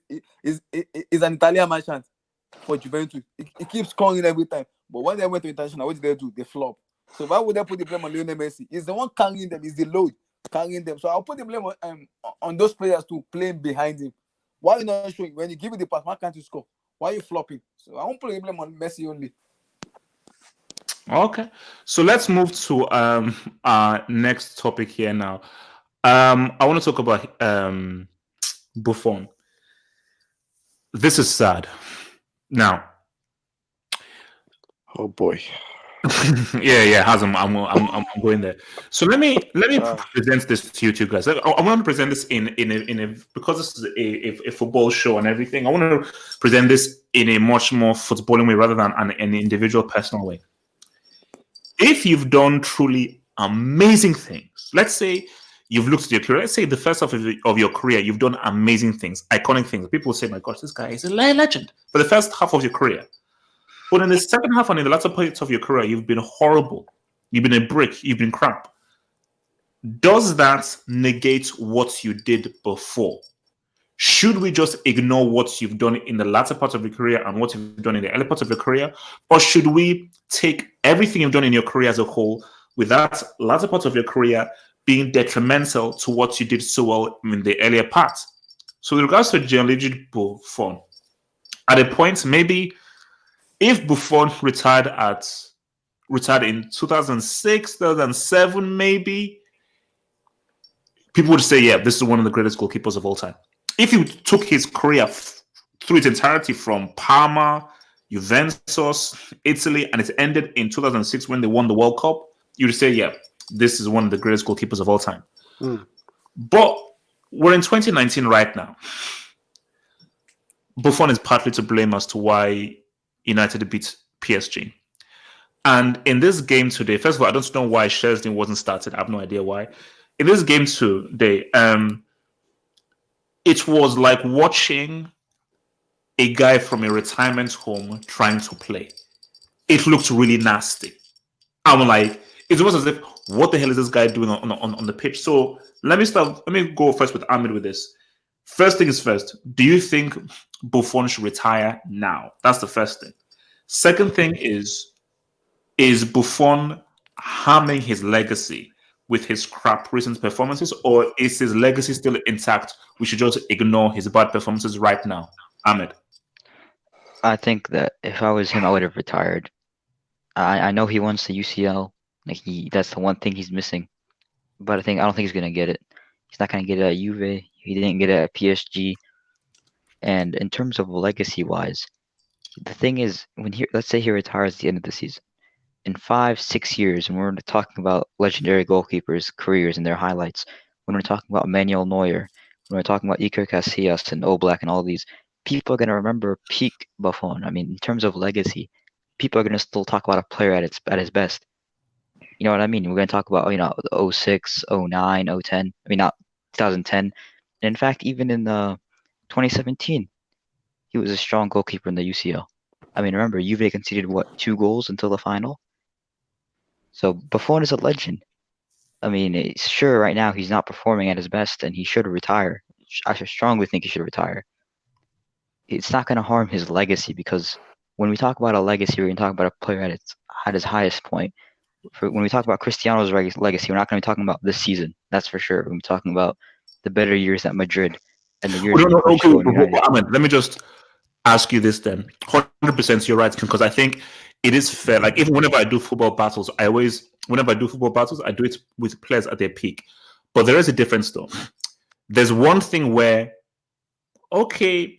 D: is an Italian merchant for Juventus. He keeps scoring every time. But when they went to international, what did they do? They flop. So why would they put the blame on Lionel Messi? He's the one carrying them. He's the load carrying them. So I'll put the blame on those players too, playing behind him. Why are you not showing? When you give it the pass, why can't you score? Why are you flopping? So I won't put the blame on Messi only.
A: Okay. So let's move to our next topic here now. I want to talk about Buffon. This is sad. Now,
E: Oh boy.
A: yeah, Hazem, I'm going there. So let me present this to you two guys. I want to present this in a because this is a football show and everything. I want to present this in a much more footballing way rather than an individual, personal way. If you've done truly amazing things, let's say you've looked at your career, let's say the first half of your career, you've done amazing things, iconic things. People say, my gosh, this guy is a legend for the first half of your career. But in the second half and in the latter parts of your career, you've been horrible. You've been a brick. You've been crap. Does that negate what you did before? Should we just ignore what you've done in the latter part of your career and what you've done in the early part of your career? Or should we take everything you've done in your career as a whole, with that latter part of your career being detrimental to what you did so well in the earlier part? So with regards to Gianluigi Buffon, at a point, maybe if Buffon retired in 2006, 2007, maybe, people would say, yeah, this is one of the greatest goalkeepers of all time. If he took his career through its entirety from Parma, Juventus, Italy, and it ended in 2006 when they won the World Cup, you would say, yeah, this is one of the greatest goalkeepers of all time. But we're in 2019 right now. Buffon is partly to blame as to why United beat PSG. And in this game today, first of all, I don't know why Szczesny wasn't started. I have no idea why. In this game today, it was like watching a guy from a retirement home trying to play. It looked really nasty. I'm like, it's almost as if, what the hell is this guy doing on the pitch? So let me go first with Ahmed with this. First thing is first, do you think Buffon should retire now? That's the first thing. Second thing is Buffon harming his legacy with his crap recent performances, or is his legacy still intact? We should just ignore his bad performances right now. Ahmed.
B: I think that if I was him, I would have retired. I know he wants the UCL. That's the one thing he's missing. But I don't think he's gonna get it. He's not gonna get it at Juve. He didn't get it at PSG. And in terms of legacy-wise, the thing is, let's say he retires at the end of the season, in 5-6 years, when we're talking about legendary goalkeepers' careers and their highlights, when we're talking about Manuel Neuer, when we're talking about Iker Casillas and Oblak and all these, people are gonna remember peak Buffon. I mean, in terms of legacy, people are gonna still talk about a player at his best. You know what I mean? We're gonna talk about the 06, 09, 010. I mean, not 2010. And in fact, even in 2017, he was a strong goalkeeper in the UCL. I mean, remember, Juve conceded 2 goals until the final. So Buffon is a legend. I mean, sure, right now he's not performing at his best, and he should retire. I strongly think he should retire. It's not going to harm his legacy, because when we talk about a legacy, we're going to talk about a player at his highest point. When we talk about Cristiano's legacy, we're not going to be talking about this season. That's for sure. We're going to be talking about the better years at Madrid and the years in Portugal and United.
A: Ahmed, let me just ask you this then. 100% you're right, because I think it is fair. Like even whenever I do football battles, whenever I do football battles, I do it with players at their peak. But there is a difference though. There's one thing where, okay,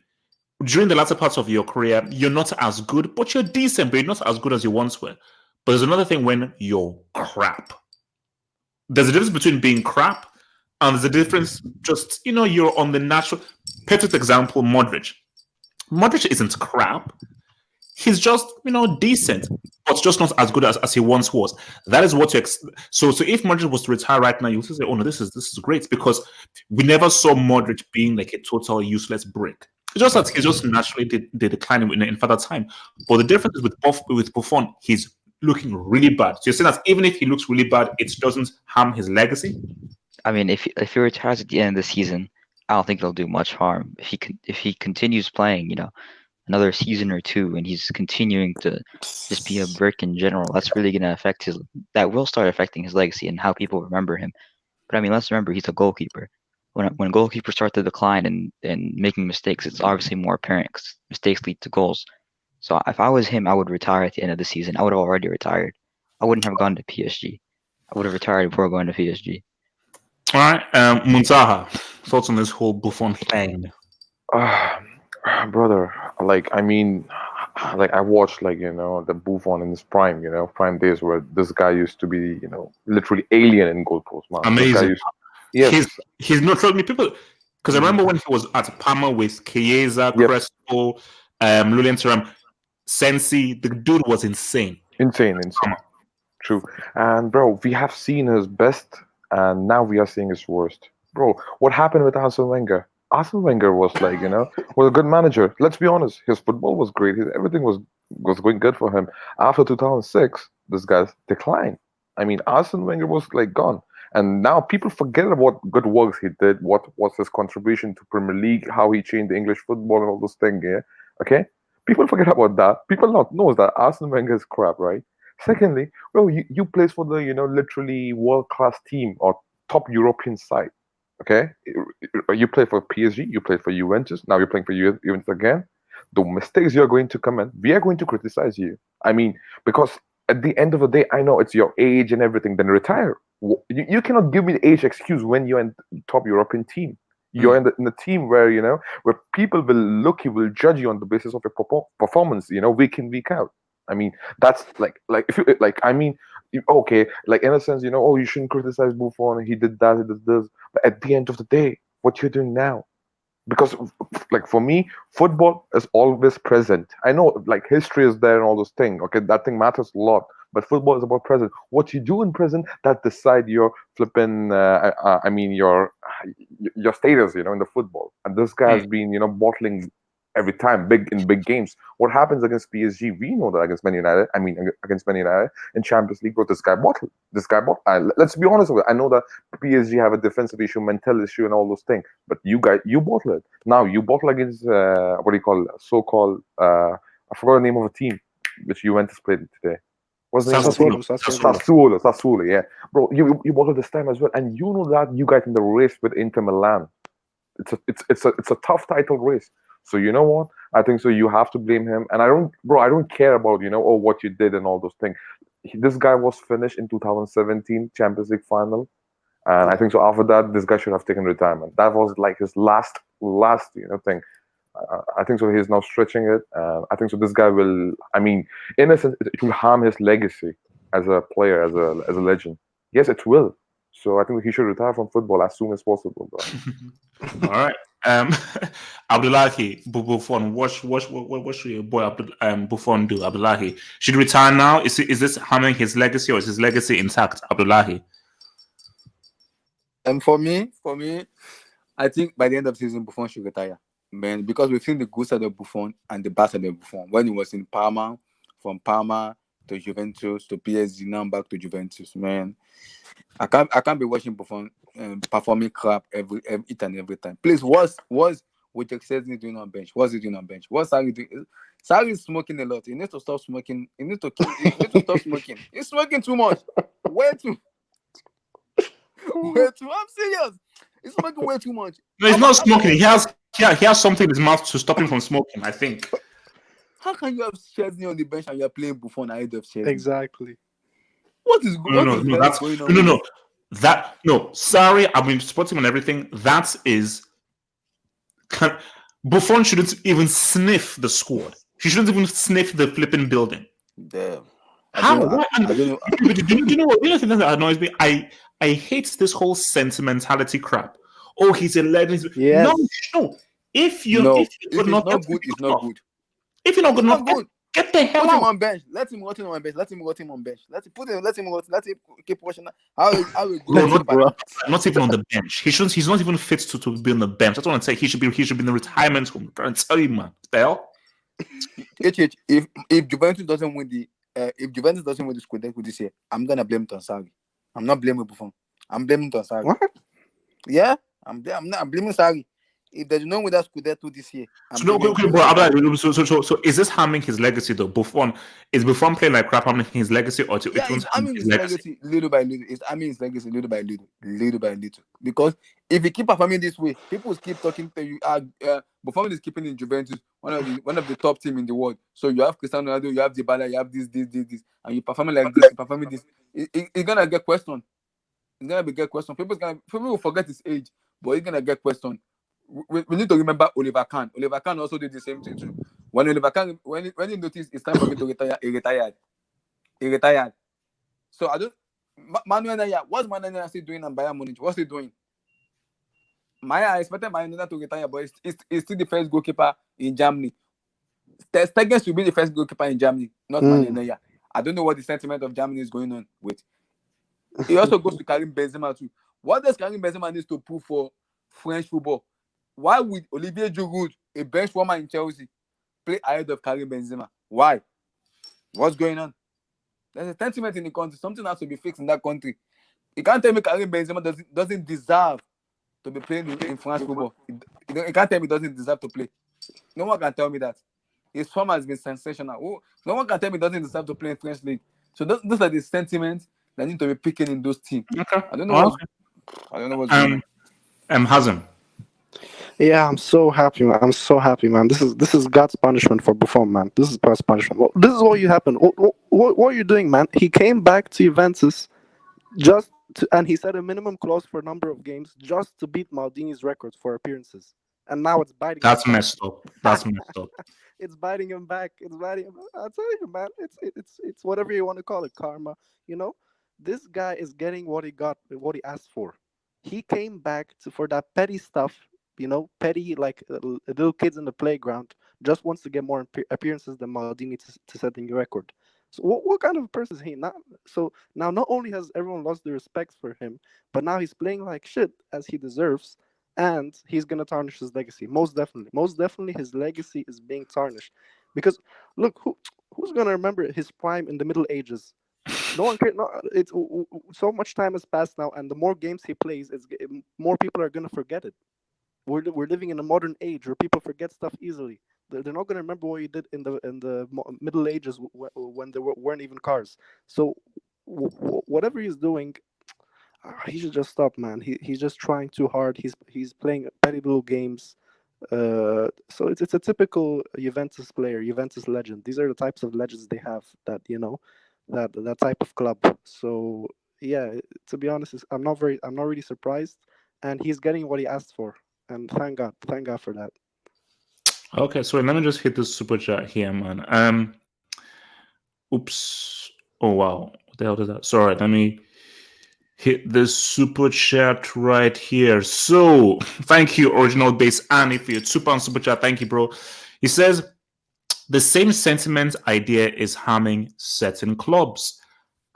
A: during the latter parts of your career, you're not as good, but you're decent, but you're not as good as you once were. But there's another thing when you're crap. There's a difference between being crap and there's a difference just, you're on the natural. Perfect example, Modric. Modric isn't crap. He's just, decent, but just not as good as he once was. That is what you so if Modric was to retire right now, you'll say, oh no, this is great, because we never saw Modric being like a total useless brick. It's just that he's just naturally declining in further time. But the difference is with Buffon, he's looking really bad. So you're saying that even if he looks really bad, it doesn't harm his legacy?
B: I mean, if he retires at the end of the season, I don't think it'll do much harm. If he continues playing, another season or two, and he's continuing to just be a brick in general, that's really going to affect that will start affecting his legacy and how people remember him. But I mean, let's remember he's a goalkeeper. When goalkeepers start to decline and making mistakes, it's obviously more apparent because mistakes lead to goals. So if I was him, I would retire at the end of the season. I would have already retired. I wouldn't have gone to PSG. I would have retired before going to PSG.
A: All right, Muntaha, thoughts on this whole Buffon thing?
C: Brother, I watched the Buffon in his prime, prime days where this guy used to be, literally alien in goalpost, man.
A: Amazing.
C: Yes,
A: he's not telling me people, because I remember when he was at Parma with Chiesa, Crespo, Lilian Thuram, Sensi. The dude was insane.
C: Insane. True. And bro, we have seen his best, and now we are seeing his worst. Bro, what happened with Arsene Wenger? Arsene Wenger was was a good manager. Let's be honest. His football was great. Everything was going good for him. After 2006, this guy's declined. I mean, Arsene Wenger was gone. And now people forget about good works he did, what was his contribution to Premier League, how he changed the English football and all those things, yeah? Okay? People forget about that. People not know that Arsene Wenger is crap, right? Secondly, bro, you play for the, literally world-class team or top European side, okay? You play for PSG, you play for Juventus, now you're playing for Juventus again. The mistakes you're going to commit, we are going to criticize you. I mean, because at the end of the day, I know it's your age and everything, then retire. You cannot give me the age excuse when you're in the top European team. You're in the team where where people will judge you on the basis of your performance, week in, week out. I mean, that's if you okay, in a sense, oh, you shouldn't criticize Buffon, he did that, he did this. But at the end of the day, what you're doing now, because for me, football is always present. I know history is there and all those things. Okay, that thing matters a lot. But football is about present. What you do in present that decide your flipping, your status, in the football. And this guy has been, bottling every time, in big games. What happens against PSG? We know that against Man United. Against Man United in Champions League, this guy bottled. Let's be honest with it. I know that PSG have a defensive issue, mental issue, and all those things. But you bottle it. Now you bottle against what do you call so-called? I forgot the name of a team which Juventus played today. What's the name? Sassuolo, yeah. Bro, you bottled this time as well, and you know that you got in the race with Inter Milan. It's a tough title race. So you know what? I think so. You have to blame him, and I don't care about what you did and all those things. This guy was finished in 2017 Champions League final, and I think so. After that, this guy should have taken retirement. That was his last thing. I think so. He's now stretching it. I think so. This guy will. I mean, in a sense, it will harm his legacy as a player, as a legend. Yes, it will. So I think he should retire from football as soon as possible.
A: All right. Abdullahi Buffon, what should your boy Buffon do? Abdullahi, should he retire now? Is this harming his legacy, or is his legacy intact? Abdullahi.
D: And for me, I think by the end of the season, Buffon should retire. Man, because we've seen the good side of Buffon and the bad side of Buffon. When he was in Parma, from Parma to Juventus to PSG, now back to Juventus, man. I can't be watching Buffon performing crap every time. Please, what's Wojciech Szczesny doing on bench? What's he doing on bench? What's Sarri doing? Sarri is smoking a lot. He needs to stop smoking. He needs to stop smoking. He's smoking too much. Way too. I'm serious. He's smoking way too much.
A: No, he's not smoking. He has something in his mouth to stop him from smoking, I think.
D: How can you have Chesney on the bench and you're playing Buffon ahead of Chesney?
E: Exactly.
D: What is
A: No, that's
D: going on?
A: Sorry, I've been supporting him on everything. That is, Buffon shouldn't even sniff the squad. He shouldn't even sniff the flipping building.
D: Damn.
A: How? Why?
D: I don't know.
A: Do you know what? The other thing that annoys me, I hate this whole sentimentality crap. Oh, he's a legend.
E: Yes.
A: No. If you're
D: If
A: good
D: it's
A: enough,
D: not good, it's not good.
A: If you're not good
D: It's
A: enough,
D: not good.
A: get the hell
D: Put him
A: out.
D: on bench. Let him rot on bench. Let him rot on bench. Let him keep watching. How we
A: No,
D: go?
A: not even on the bench. He's not even fit to be on the bench. That's what I'm saying. He should be in the retirement home. I'm telling you, man. The hell?
D: If Juventus doesn't win the Scudetto this year, I'm gonna blame Tansari. I'm not blaming Buffon. I'm blaming Tansari.
E: What?
D: Yeah, I'm blaming Sari. If they do not win that Scudetto this year,
A: So is this harming his legacy though? Is Buffon playing like crap harming his legacy, or
D: yeah, it's harming his legacy little by little. It's harming his legacy little by little. Because if he keep performing this way, people will keep talking to you. Buffon is keeping in Juventus, one of the top team in the world. So you have Cristiano Ronaldo, you have Dybala, you have this, and you performing like this, you performing this. It's gonna get questioned. It's gonna be get questioned. People will forget his age, but it's gonna get questioned. We need to remember Oliver Kahn. Oliver Kahn also did the same thing too. When Oliver Kahn, when he noticed it's time for him to retire, he retired. So I don't. Manuel Neuer, what's Manuel Neuer still doing in Bayern Munich? What's he doing? I expected Manuel Neuer to retire, but he's still the first goalkeeper in Germany. Ter Stegen should be the first goalkeeper in Germany, not Manuel Neuer. I don't know what the sentiment of Germany is going on with. He also goes to Karim Benzema too. What does Karim Benzema need to prove for French football? Why would Olivier Giroud, a bench warmer in Chelsea, play ahead of Karim Benzema? Why? What's going on? There's a sentiment in the country. Something has to be fixed in that country. You can't tell me Karim Benzema doesn't deserve to be playing in French football. You can't tell me he doesn't deserve to play. No one can tell me that. His form has been sensational. No one can tell me he doesn't deserve to play in French league. So those are the sentiments that need to be picking in those teams.
A: Okay.
D: I don't know what's going on.
A: Hazem.
E: Yeah, I'm so happy, man. This is God's punishment for Buffon, man. This is God's punishment. Well, this is what you happen. What are you doing, man? He came back to Juventus and he set a minimum clause for a number of games just to beat Maldini's records for appearances. And now it's biting.
A: That's messed up.
E: It's biting him back. I'll tell you, man. It's whatever you want to call it, karma. You know, this guy is getting what he asked for. He came back for that petty stuff. You know, petty like little kids in the playground. Just wants to get more appearances than Maldini to set the new record. So what kind of person is he? So now not only has everyone lost the respect for him, but now he's playing like shit as he deserves, and he's gonna tarnish his legacy. Most definitely, his legacy is being tarnished. Because look, who's gonna remember his prime in the Middle Ages? No one cares. No, it's so much time has passed now, and the more games he plays, more people are gonna forget it. We're living in a modern age where people forget stuff easily. They're not going to remember what you did in the Middle Ages when there weren't even cars. So whatever he's doing, he should just stop, man. He's just trying too hard. He's playing petty little games. So it's a typical Juventus player, Juventus legend. These are the types of legends they have. That type of club. So yeah, to be honest, I'm not really surprised, and he's getting what he asked for. And thank God for that.
A: Okay, so let me just hit this super chat here, man. Oops. Oh wow, what the hell is that? Sorry, let me hit this super chat right here. So thank you, Original Base Annie, for your super chat. Thank you, bro. He says the same sentiment idea is harming certain clubs,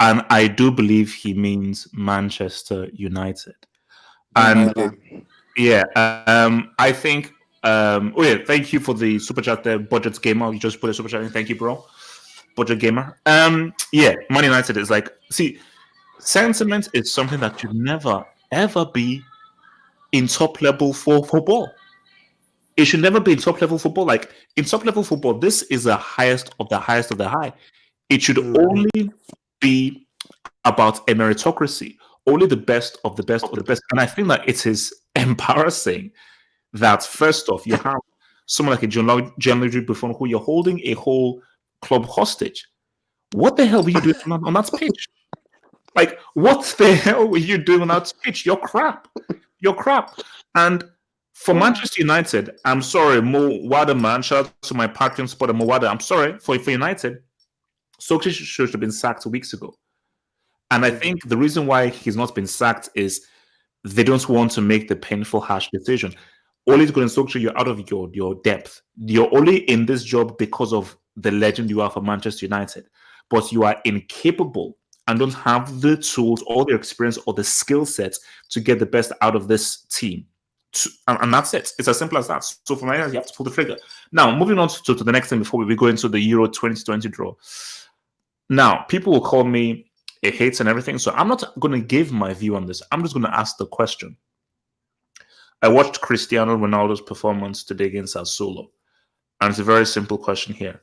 A: and I do believe he means Manchester United. And yeah, I think. Thank you for the super chat there, Budget Gamer. You just put a super chat in. Thank you, bro. Budget Gamer. Man United is like, see, sentiment is something that should never ever be in top level for football. It should never be in top level football. Like in top level football, this is the highest of the highest of the high. It should only be about a meritocracy, only the best of the best of the best. And I think that it is embarrassing that first off, you have someone like a Gianluigi Buffon, who you're holding a whole club hostage. What the hell were you doing on that pitch? Like, what the hell were you doing on that pitch? You're crap. You're crap. And for Manchester United, I'm sorry, Mo Wada, man. Shout out to my Patreon supporter, Mo Wada. I'm sorry for United. Solskjaer should have been sacked weeks ago. And I think the reason why he's not been sacked is they don't want to make the painful, harsh decision. Ole Gunnar Solskjaer, you're out of your depth. You're only in this job because of the legend you are for Manchester United. But you are incapable and don't have the tools or the experience or the skill sets to get the best out of this team. And that's it. It's as simple as that. So for my eyes, you have to pull the trigger. Now, moving on to the next thing before we go into the Euro 2020 draw. Now, people will call me a hater and everything, so I'm not going to give my view on this. I'm just going to ask the question. I watched Cristiano Ronaldo's performance today against Sassuolo, and it's a very simple question here.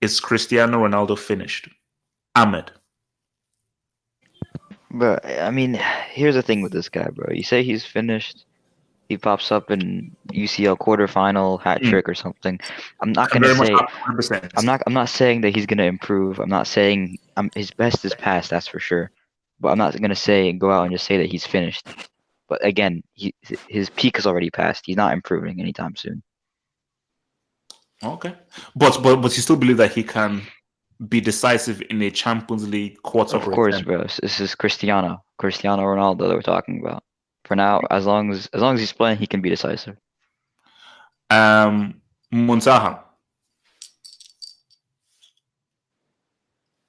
A: Is Cristiano Ronaldo finished? Ahmed.
B: Bro, I mean, here's the thing with this guy, bro. You say he's finished, he pops up in UCL quarterfinal hat trick or something. I'm not gonna say 100%. I'm not saying that he's gonna improve. I'm not saying his best is past, that's for sure. But I'm not gonna go out and just say that he's finished. But again, his peak is already passed. He's not improving anytime soon.
A: Okay, but you still believe that he can be decisive in a Champions League quarter?
B: Of course, bro. This is Cristiano Ronaldo that we're talking about. For now, as long as he's playing, he can be decisive.
A: Muntaha.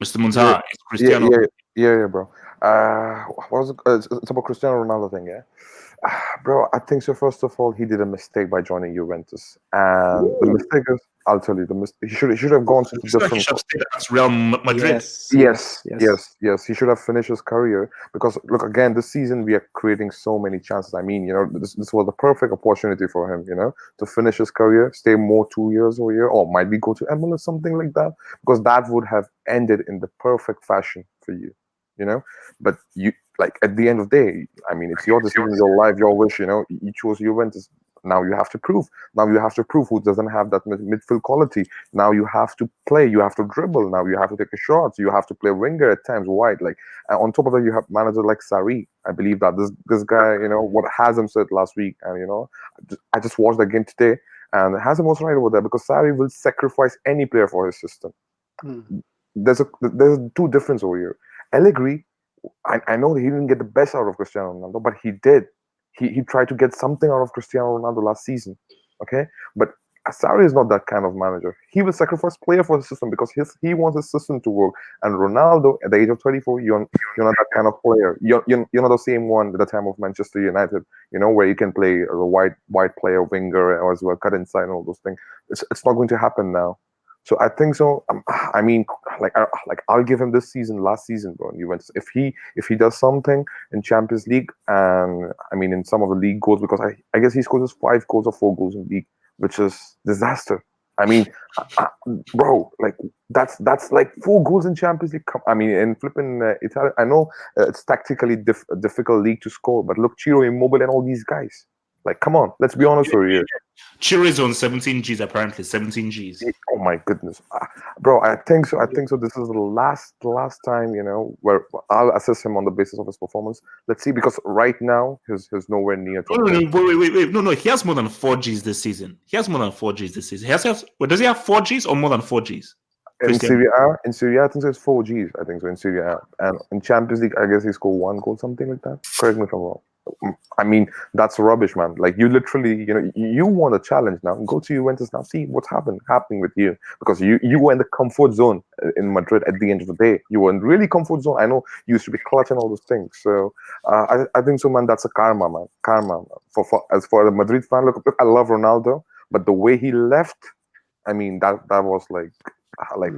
A: Mr. Muntaha, it's Cristiano.
C: Yeah, bro. What was it? It's about Cristiano Ronaldo thing, yeah? Bro, I think so. First of all, he did a mistake by joining Juventus, and the mistake is, I'll tell you, he should have gone to different.
A: He should have stayed at Real Madrid.
C: Yes. He should have finished his career, because look, again, this season we are creating so many chances. I mean, this was the perfect opportunity for him, to finish his career, stay more 2 years or a year, or might be go to ML or something like that, because that would have ended in the perfect fashion for you. But you, like, at the end of the day, I mean, it's your decision, your life, your wish. You chose Juventus. Now you have to prove. Now you have to prove who doesn't have that midfield quality. Now you have to play. You have to dribble. Now you have to take a shot. You have to play winger at times, wide. Like, on top of that, you have manager like Sarri. I believe that this guy, what Hazem said last week, and I just watched the game today, and Hazem was right over there, because Sarri will sacrifice any player for his system. There's two differences over here. Allegri, I know that he didn't get the best out of Cristiano Ronaldo, but he did. He tried to get something out of Cristiano Ronaldo last season, okay? But Sarri is not that kind of manager. He will sacrifice player for the system because he wants his system to work. And Ronaldo, at the age of 24, you're not that kind of player. You're not the same one at the time of Manchester United, where you can play a wide player, winger, or as well cut inside and all those things. It's not going to happen now. So I think so. I mean, I'll give him this season, last season, bro. Juventus. If he does something in Champions League, and I mean in some of the league goals, because I guess he scores 5 goals or 4 goals in league, which is disaster. I mean, bro, like that's like 4 goals in Champions League. I mean, in flipping Italy, I know it's tactically difficult league to score, but look, Ciro Immobile and all these guys. Like, come on, let's be honest for you.
A: Chiro is on 17 Gs apparently. 17 Gs.
C: Oh my goodness, bro! I think so. This is the last time, where I'll assess him on the basis of his performance. Let's see, because right now he's nowhere near.
A: Wait! No, he has more than 4 Gs this season. Does he have 4 Gs or more than 4 Gs?
C: In Serie A, I think it's 4 Gs. I think so in Serie A, and in Champions League, I guess he scored 1 goal, something like that. Correct me if I'm wrong. I mean, that's rubbish, man. Like, you literally, you want a challenge now. Go to Juventus now. See what's happening with you, because you were in the comfort zone in Madrid. At the end of the day, you were in really comfort zone. I know you used to be clutch and all those things. So I think so, man. That's a karma, man. As for the Madrid fan, look, I love Ronaldo, but the way he left, I mean, that was like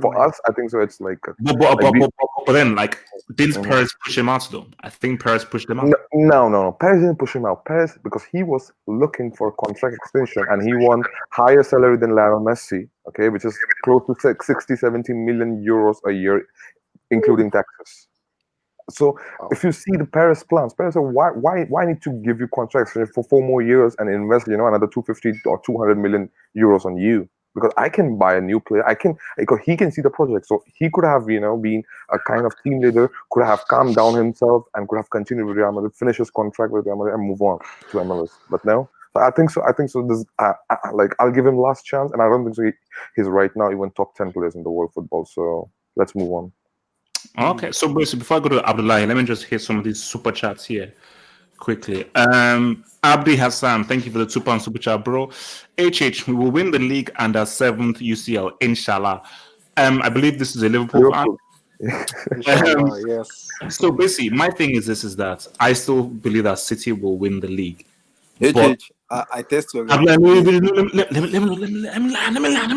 C: for us, I think so. It's like,
A: but then, like, didn't Perez push him out though? I think Perez pushed him out.
C: No. Perez didn't push him out. Perez, because he was looking for a contract extension, and he won higher salary than Lionel Messi, okay, which is close to 60-70 million euros a year, including taxes. So if you see the Paris plans, Paris said, why need to give you contracts for 4 more years and invest, another 250 or 200 million euros on you? Because I can buy a new player. Because he can see the project. So he could have, been a kind of team leader, could have calmed down himself and could have continued with Real Madrid, finish his contract with Real Madrid and move on to MLS. But no. So I think so. This, I'll give him last chance, and I don't think so. He's right now even top 10 players in the world football. So let's move on.
A: Okay, so basically, before I go to Abdullahi, let me just hit some of these super chats here quickly. Abdi Hassan, thank you for the £2 super chat, bro. HH, we will win the league and our 7th UCL, inshallah. I believe this is a Liverpool fan.
E: Inshallah, yes.
A: So basically, my thing is that I still believe that City will win the league.
D: HH, I test your.
A: Let me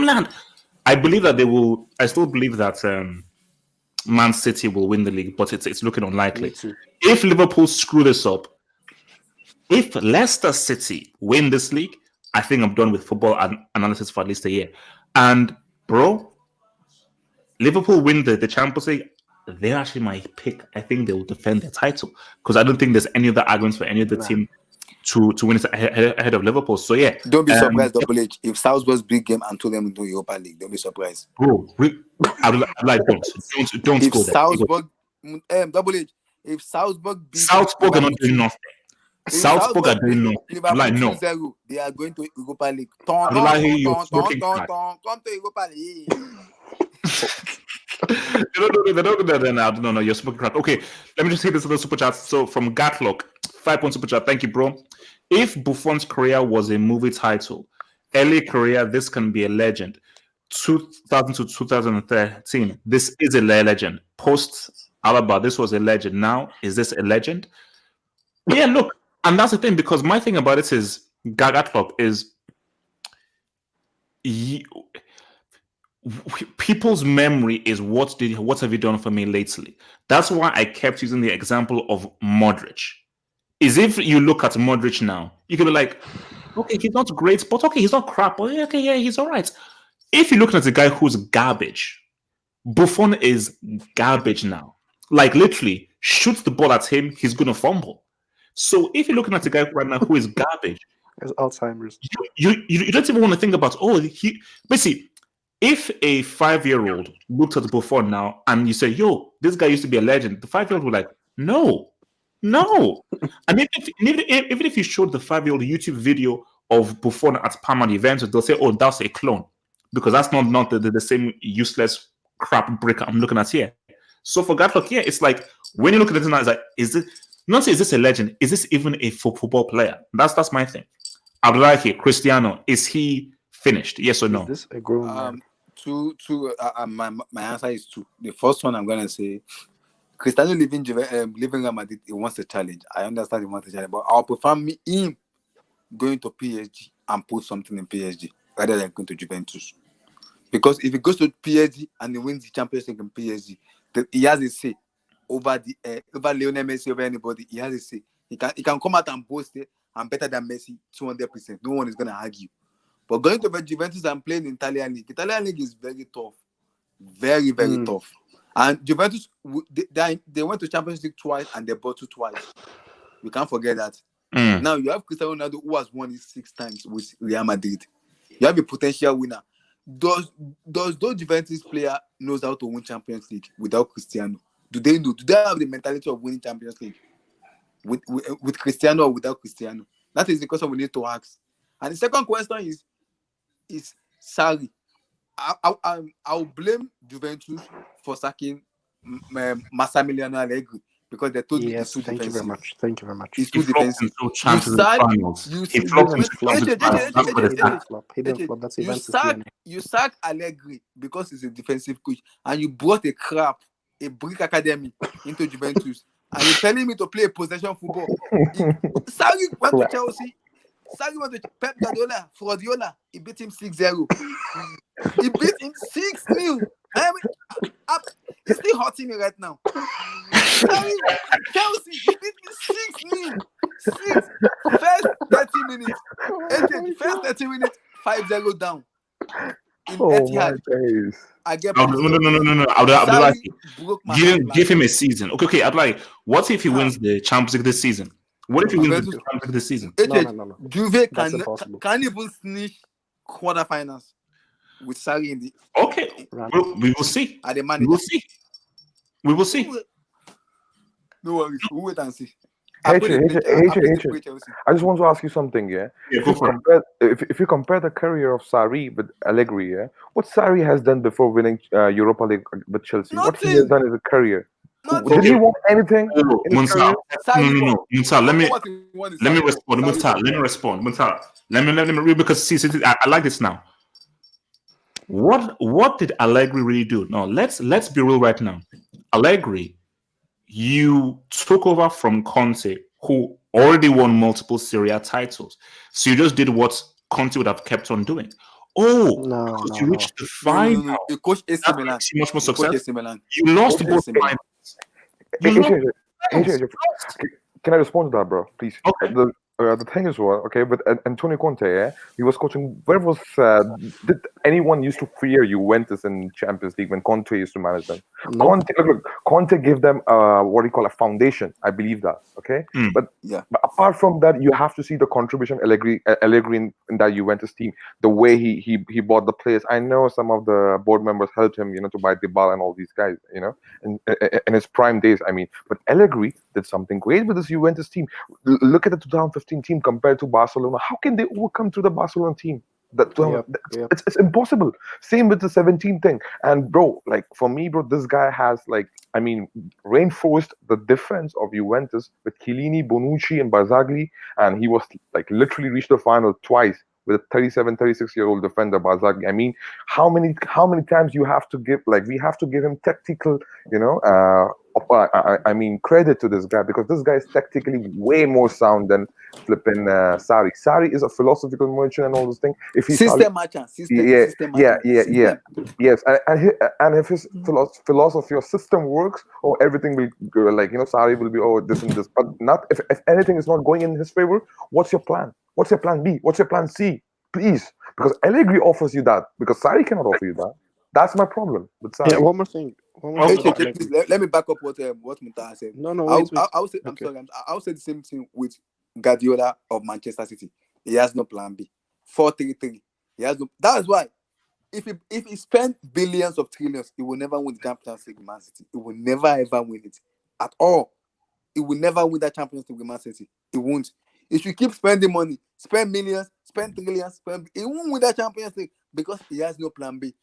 A: land. I believe that they will. I still believe that Man City will win the league, but it's looking unlikely. If Liverpool screw this up, if Leicester City win this league, I think I'm done with football analysis for at least a year. And bro, Liverpool win the Champions League, they're actually my pick. I think they will defend their title because I don't think there's any other arguments for any other team to win it ahead of Liverpool. So yeah,
D: don't be surprised, Double H, if Salzburg's big game and told them to do Europa League. Don't be surprised,
A: bro. Don't
D: if
A: go there.
D: Salzburg, Double H, if Salzburg
A: are not doing nothing. Salzburg are doing nothing. Like no,
D: 2-0, they are going to Europa League.
A: Come to
D: Europa League.
A: No, you're smoking crack. Okay, let me just hit this other super chat. So from Gatlock, 5 super chat. Thank you, bro. If Buffon's career was a movie title, early career, this can be a legend. 2000 to 2013, this is a legend. Post Alaba, this was a legend. Now, is this a legend? Yeah, look, and that's the thing, because my thing about it is Gatlock is people's memory is what have you done for me lately? That's why I kept using the example of Modric. Is if you look at Modric now, you can be like, okay, he's not great, but okay, he's not crap. But okay, yeah, he's all right. If you're looking at a guy who's garbage, Buffon is garbage now. Like literally, shoots the ball at him, he's gonna fumble. So if you're looking at a guy right now who is garbage,
E: it's Alzheimer's.
A: You don't even want to think about he basically. If a 5-year-old looked at Buffon now and you say, yo, this guy used to be a legend, the 5-year-old would be like, no. And even if you showed the 5-year-old YouTube video of Buffon at Parma events, they'll say, oh, that's a clone. Because that's not the same useless crap brick I'm looking at here. So for Gatlock, yeah, it's like, when you look at it now, it's like, is this a legend? Is this even a football player? That's my thing. Abdullahi, Cristiano, is he finished? Yes or no?
E: Is this a grown man?
D: My answer is 2. The first one I'm gonna say, Cristiano living Real Madrid, he wants a challenge. I understand he wants a challenge, but I'll prefer him going to PSG and put something in PSG rather than going to Juventus. Because if he goes to PSG and he wins the Champions League in PSG, then he has a say over Lionel Messi, over anybody. He has a say. He can come out and boast it. I'm better than Messi 200%. No one is gonna argue. But going to Juventus and playing in Italian League is very tough. Very, very tough. And Juventus, they went to Champions League twice and they bottled twice. We can't forget that. Now you have Cristiano Ronaldo who has won it 6 times with Real Madrid. You have a potential winner. Does those Juventus player knows how to win Champions League without Cristiano? Do they know? Do they have the mentality of winning Champions League with Cristiano or without Cristiano? That is the question we need to ask. And the second question is Sarri. I'll blame Juventus for sacking Massimiliano Allegri because they told me it's too defensive.
E: Thank you very much.
D: It's too defensive. You sack Allegri because he's a defensive coach, and you brought a brick academy into Juventus, and you're telling me to play possession football. Sarri went to Chelsea. Sarri went to Pep Guardiola. He beat him 6-0. He beat him 6-0. It's still hurting me right now. Chelsea, he beat me 6-0. First 30 minutes. First 30 minutes, 5-0 down. in
C: Oh my
D: Etihad,
C: days.
D: I get
A: No,
D: pissed
A: no,
D: off.
A: no, no, no, no. Abdullah,
D: Sarri broke my
A: give
D: heart
A: him,
D: last
A: give him a
D: season.
A: season. Okay, Abdullah, what if he wins the Champions League this season? What if he wins the
D: Juventus,
A: Champions League this season?
E: No.
D: Juve
E: That's impossible.
D: can even snitch quarterfinals with Sarri in the
A: Okay, we will see.
D: at the
A: We
D: manager.
A: will see. We will see.
D: No worries, we'll wait and see.
C: I just want to ask you something, yeah.
A: Yeah,
C: If
A: go
C: you
A: for it.
C: compare, if you compare the career of Sarri with Allegri, yeah, what Sarri has done before winning Europa League with Chelsea, what he has
D: Nothing.
C: done in his career,
D: Nothing.
C: did he win anything
A: Oh,
C: in his
A: Muntar.
C: career?
A: No. Muntar, let me respond.
D: Sarri
A: Muntar, let me respond. Muntar, let me read because see, I like this now. What did Allegri really do? No, let's be real right now. Allegri, you took over from Conte, who already won multiple Serie A titles. So you just did what Conte would have kept on doing. Oh,
E: No,
A: because
E: no,
A: you
E: no.
A: reached the final.
D: No. You coach AC
A: That
D: Milan.
A: makes you much more
D: You coach AC
A: successful.
D: Milan.
A: You lost
D: Coach
A: both
D: AC Milan.
A: finals. You lost finals.
C: Can I respond to that, bro? Please.
A: Okay.
C: The thing is, what okay, but Antonio Conte, yeah, he was coaching. Where was did anyone used to fear Juventus in Champions League when Conte used to manage them?
E: No.
C: Look, Conte gave them what do you call a foundation. I believe that. Okay,
A: Mm.
C: but apart from that, you have to see the contribution Allegri in that Juventus team. The way he bought the players. I know some of the board members helped him, to buy Dybala and all these guys, in his prime days. I mean, but Allegri did something great with this Juventus team. Look at the 2015 team compared to Barcelona. How can they overcome to the Barcelona team?
E: Yep.
C: It's impossible. Same with the 17 thing. And bro, like for me, bro, this guy has reinforced the defense of Juventus with Chiellini, Bonucci, and Barzagli, and he was like literally reached the final twice with a 37, 36-year-old defender Barzagli. I mean, how many times we have to give him tactical, credit to this guy, because this guy is tactically way more sound than flipping Sarri. Sarri is a philosophical merchant and all those things. If he's
D: System merchant.
C: Yes, and if his philosophy or system works, everything will go, Sarri will be this and this. But not if anything is not going in his favor. What's your plan? What's your plan B? What's your plan C? Please, because Allegri offers you that, because Sarri cannot offer you that. That's my problem with Sarri.
E: Yeah, one more thing.
D: Please, let me back up what Muntaha said.
E: No, wait.
D: I'll say, I'm sorry. I'll say the same thing with Guardiola of Manchester City. He has no plan B. 4-3-3. He has no. That's why if he spent billions of trillions, he will never win the Champions League with Man City. He will never ever win it at all. He will never win that Champions League with Man City. He won't. If you keep spending money, spend millions, spend trillions, he won't win that Champions League because he has no plan B.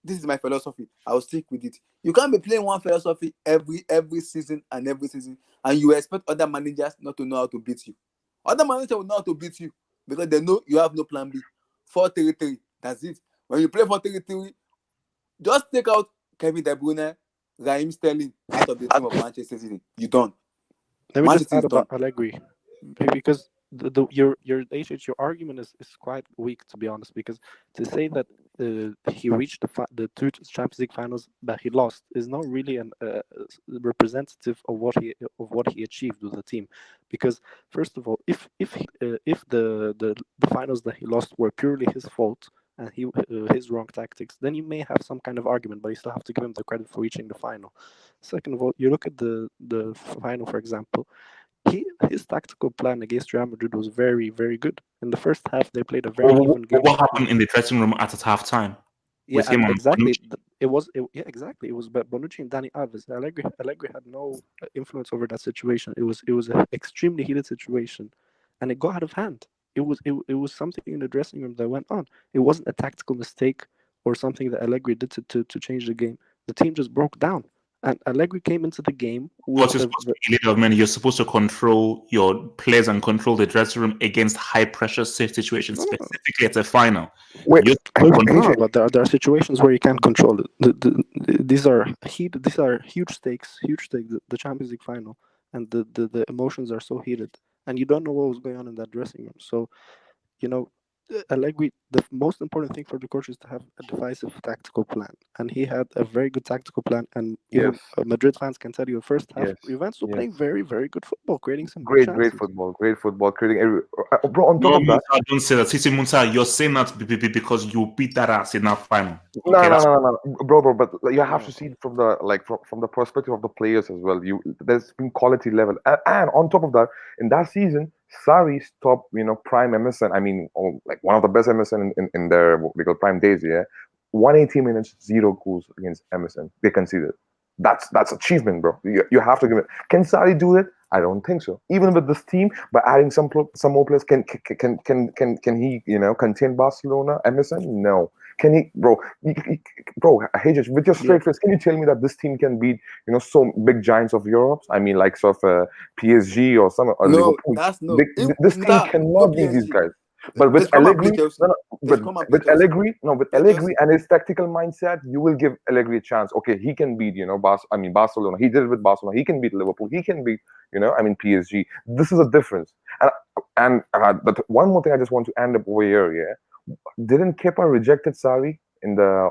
D: This is my philosophy. I'll stick with it. You can't be playing one philosophy every season, and you expect other managers not to know how to beat you. Other managers will know how to beat you because they know you have no plan B. 4-3-3. That's it. When you play 4-3-3, just take out Kevin De Bruyne, Raheem Sterling out of the team of Manchester City. You don't.
E: Let me just add about Allegri, because your argument is quite weak, to be honest. Because to say that he reached the two Champions League finals but he lost is not really an representative of what he achieved with the team. Because first of all, if the finals that he lost were purely his fault and his wrong tactics, then you may have some kind of argument, but you still have to give him the credit for reaching the final. Second of all, you look at the final, for example. His tactical plan against Real Madrid was very, very good. In the first half, they played a very even game.
A: What happened in the dressing room at halftime?
E: Yeah, exactly. It was Bonucci and Dani Alves. Allegri had no influence over that situation. It was an extremely heated situation, and it got out of hand. It was something in the dressing room that went on. It wasn't a tactical mistake or something that Allegri did to change the game. The team just broke down. And Allegri came into the game with
A: you're supposed to be leader of men. You're supposed to control your players and control the dressing room against high pressure situations, specifically at the final.
E: But there are situations where you can't control it. These are huge stakes. The Champions League final, and the emotions are so heated, and you don't know what was going on in that dressing room. So, Allegri, the most important thing for the coach is to have a decisive tactical plan, and he had a very good tactical plan. And even
C: Yes,
E: Madrid fans can tell you, first half,
C: yes,
E: Juventus were
C: yes.
E: playing very, very good football, creating some good
C: Great
E: chances.
C: football, creating every. Bro, on top
A: No,
C: of that,
A: Musa, don't say that. Sisi Musa, you're saying that because you beat that ass in that final. Okay,
C: no,
A: that's
C: bro. But you have
E: No,
C: to see it from the from the perspective of the players as well. There's been quality level, and on top of that, in that season, Sarri stopped prime Emerson. I mean, like one of the best Emerson in their what we call prime days. Yeah, 180 minutes, 0 goals against Emerson. They conceded. That's achievement, bro. You have to give it. Can Sarri do it? I don't think so. Even with this team, by adding some more players, can he contain Barcelona? Emerson? No. Can he, bro? Bro, Hajj, with your
E: yeah,
C: straight face, can you tell me that this team can beat so big giants of Europe? I mean, like sort of PSG or some or
D: No,
C: Liverpool.
D: that's no.
C: This team
D: No
C: cannot beat these
D: PSG.
C: guys. But
D: They
C: with
D: should come and play
C: Allegri,
D: Chelsea.
C: no, no,
D: They should come and play
C: with
D: Chelsea.
C: Allegri, no, with
D: Play
C: Allegri
D: Chelsea.
C: and his tactical mindset, you will give Allegri a chance. Okay, he can beat, Barcelona. He did it with Barcelona. He can beat Liverpool. He can beat, PSG. This is a difference. But one more thing I just want to end up over here. Yeah, didn't Kepa rejected Sarri in the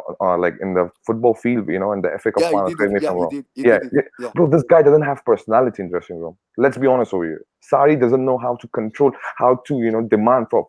C: in the football field, in the FA Cup
D: Yeah, he
C: final?
D: did
C: Correct
D: it.
C: me if
D: Yeah,
C: I'm
D: he
C: wrong.
D: did. He
C: Yeah,
D: did it.
C: yeah,
D: Yeah.
C: bro, this guy doesn't have personality in dressing room. Let's be honest over here. Sarri doesn't know how to control, how to demand from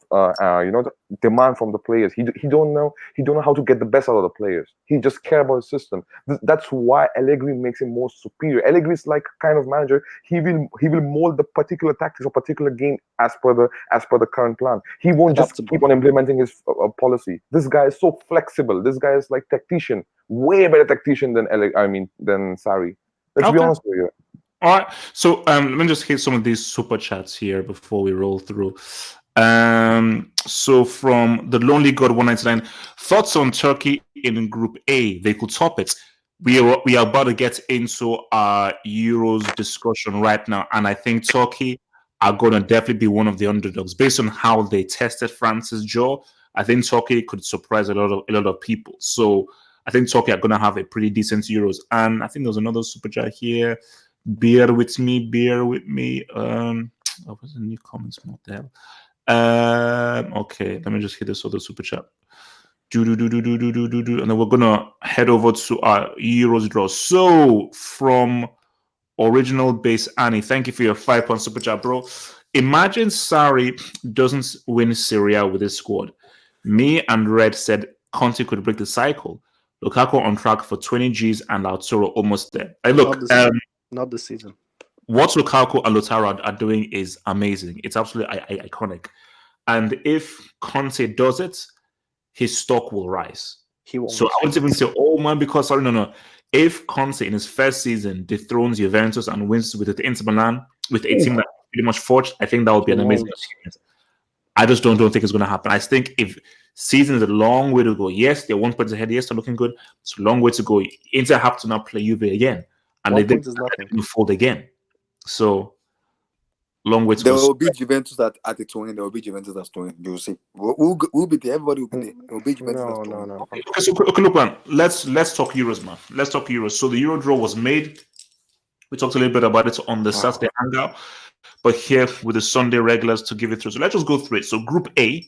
C: demand from the players. He don't know how to get the best out of the players. He just care about his system. That's why Allegri makes him more superior. Allegri is like kind of manager. He will mold the particular tactics or particular game as per the current plan. He won't just
E: adaptable.
C: keep on implementing his policy. This guy is so flexible. This guy is like tactician, way better tactician than Sarri. Let's be
A: okay.
C: honest with you.
A: All right. So let me just hit some of these super chats here before we roll through. So from the Lonely God 199, thoughts on Turkey in Group A? They could top it. We are about to get into our Euros discussion right now, and I think Turkey are going to definitely be one of the underdogs based on how they tested France's jaw. I think Turkey could surprise a lot of people. So I think Turkey are going to have a pretty decent Euros, and I think there's another super chat here. Bear with me, bear with me. What was the new comments model? Okay, let me just hit this other super chat. And then we're gonna head over to our Euros draw. So from original base Annie, thank you for your £5 super chat, bro. Imagine Sarri doesn't win Syria with his squad. Me and Red said Conte could break the cycle. Lukaku on track for 20 Gs and Lautaro almost there. Look,
E: Not this season.
A: what Lukaku and Lautaro are doing is amazing. It's absolutely iconic. And if Conte does it, his stock will rise.
E: He won't.
A: So I wouldn't even say, oh man, because sorry, no. If Conte in his first season dethrones Juventus and wins with the Inter Milan with a team that pretty much forged, I think that would be an amazing achievement. I just don't think it's going to happen. I think if season is a long way to go. Yes, they're 1 point ahead. Yes, they're looking good. It's a long way to go. Inter have to now play Juve again, and
E: 1 point is nothing.
A: They fold again. So long way to
D: There
A: go.
D: will be Juventus at the 20. There will be Juventus that's 20. You'll see. We'll be there. Everybody will be there. There will be Juventus that's 20.
E: No.
A: Okay, look, man. Let's talk Euros, man. Let's talk Euros. So the Euro draw was made. We talked a little bit about it on the Saturday Hangout, but here with the Sunday regulars to give it through. So let's just go through it. So Group A,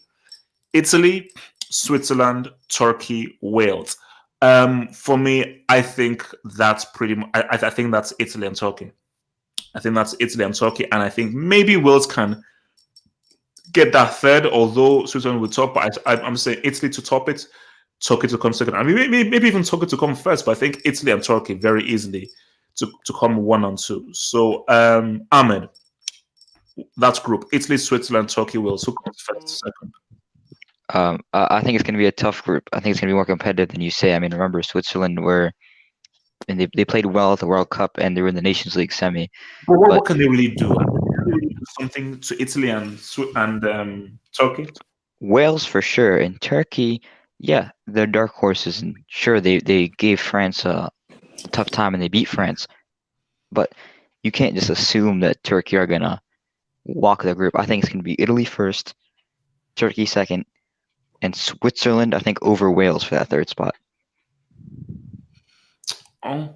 A: Italy, Switzerland, Turkey, Wales. For me, I think that's pretty much. I think that's Italy and Turkey. I think that's Italy and Turkey, and I think maybe Wales can get that third, although Switzerland will top. But I'm saying Italy to top it, Turkey to come second. I mean, maybe even Turkey to come first. But I think Italy and Turkey very easily to come 1 and 2. So, Ahmed, that's group Italy, Switzerland, Turkey, Wales. Who comes first, second?
B: I think it's going to be a tough group. I think it's going to be more competitive than you say. I mean, remember Switzerland and they played well at the World Cup and they were in the Nations League semi.
A: But what can they really do? Can they really do something to Italy and Turkey?
B: Wales for sure, and Turkey, yeah, they're dark horses, and sure they gave France a tough time and they beat France, but you can't just assume that Turkey are gonna walk the group. I think it's gonna be Italy first, Turkey second, and Switzerland, I think, over Wales for that third spot.
A: Oh,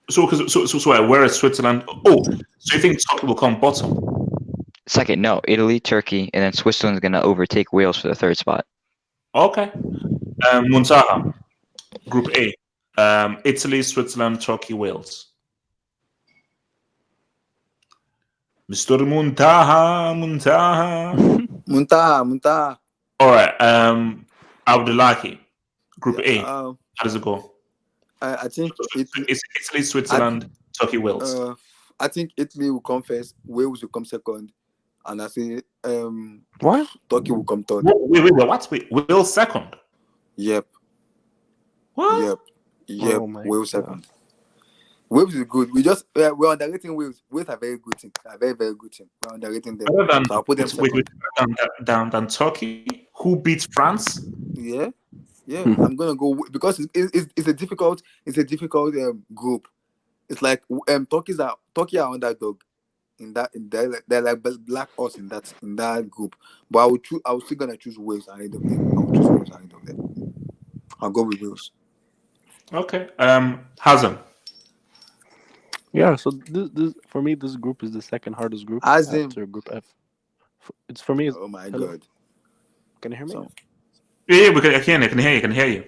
A: so where is Switzerland? Oh, so you think Turkey will come bottom?
B: Second, no, Italy, Turkey, and then Switzerland's gonna overtake Wales for the third spot.
A: Okay. Muntaha, Group A. Italy, Switzerland, Turkey, Wales. Mr. Muntaha.
D: Muntaha.
A: All right. Abdullahi, Group A.
D: Yeah,
A: How does it go?
D: I think
A: It's Italy, Switzerland, Turkey, Wales.
D: I think Italy will come first, Wales will come second, and I think
E: What?
D: Turkey will come third.
A: Wait, what? Wait, Wales second?
D: Yep.
A: What?
D: Yep.
E: Oh my
D: Wales
E: God.
D: second. Wales is good. We're underrating Wales. Wales are very good team. A very, very good team. We're underrating them.
A: Better than,
D: So I'll put them second.
A: than Turkey, who beat France?
D: Yeah. I'm gonna go because it's a difficult group. It's like Turkey are underdog they're like black horse in that group. But I was still gonna choose Wales ahead of them. I'll choose Wales ahead of them. I'll go with Wales.
A: Okay. Hazem.
E: Yeah, so this for me, this group is the second hardest group
D: Hazem.
E: after Group F. It's for me.
D: Oh my
E: Hello?
D: God.
E: Can you hear me?
A: Yeah, I can hear you.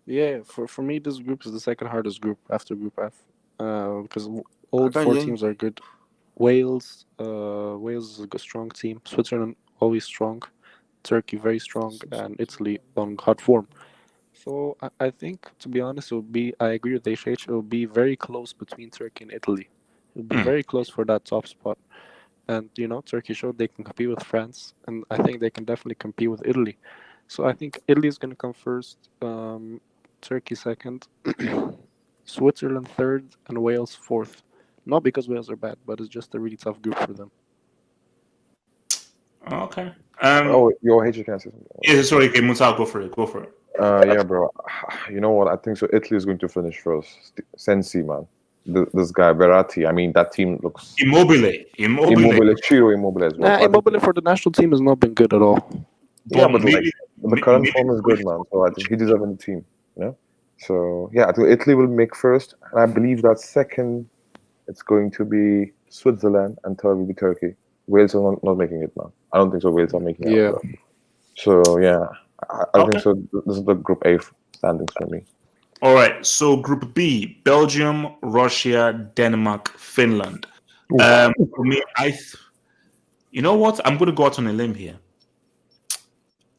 E: Yeah, for me, this group is the second hardest group after Group F. Because all
D: I can't
E: four
D: hear you.
E: teams are good. Wales is a good, strong team. Switzerland always strong. Turkey very strong, and Italy on hot form. So I think, to be honest, I agree with HH. It will be very close between Turkey and Italy. It will be very close for that top spot. And Turkey showed they can compete with France, and I think they can definitely compete with Italy. So I think Italy is going to come first, Turkey second, Switzerland third, and Wales fourth. Not because Wales are bad, but it's just a really tough group for them.
A: Okay.
C: Your HG can say something.
A: Yeah, sorry, okay, Musa, go for it.
C: Yeah, bro. You know what? I think so. Italy is going to finish first. Sensi, man. This guy Verratti. I mean, that team looks
A: Immobile.
C: Ciro Immobile as well. So I think-
E: Immobile for the national team has not been good at all.
C: yeah, but like
A: maybe,
C: the current
A: maybe-
C: form is good, man. So I think he deserves in the team. So yeah, I think Italy will make first, and I believe that second, it's going to be Switzerland, and third will be Turkey. Wales are not making it, man. I don't think so. Wales are making it.
E: Yeah.
C: Out, so yeah, I think
A: Okay.
C: so. This is the Group A standings for me.
A: All right. So Group B: Belgium, Russia, Denmark, Finland. For me, you know what? I'm going to go out on a limb here.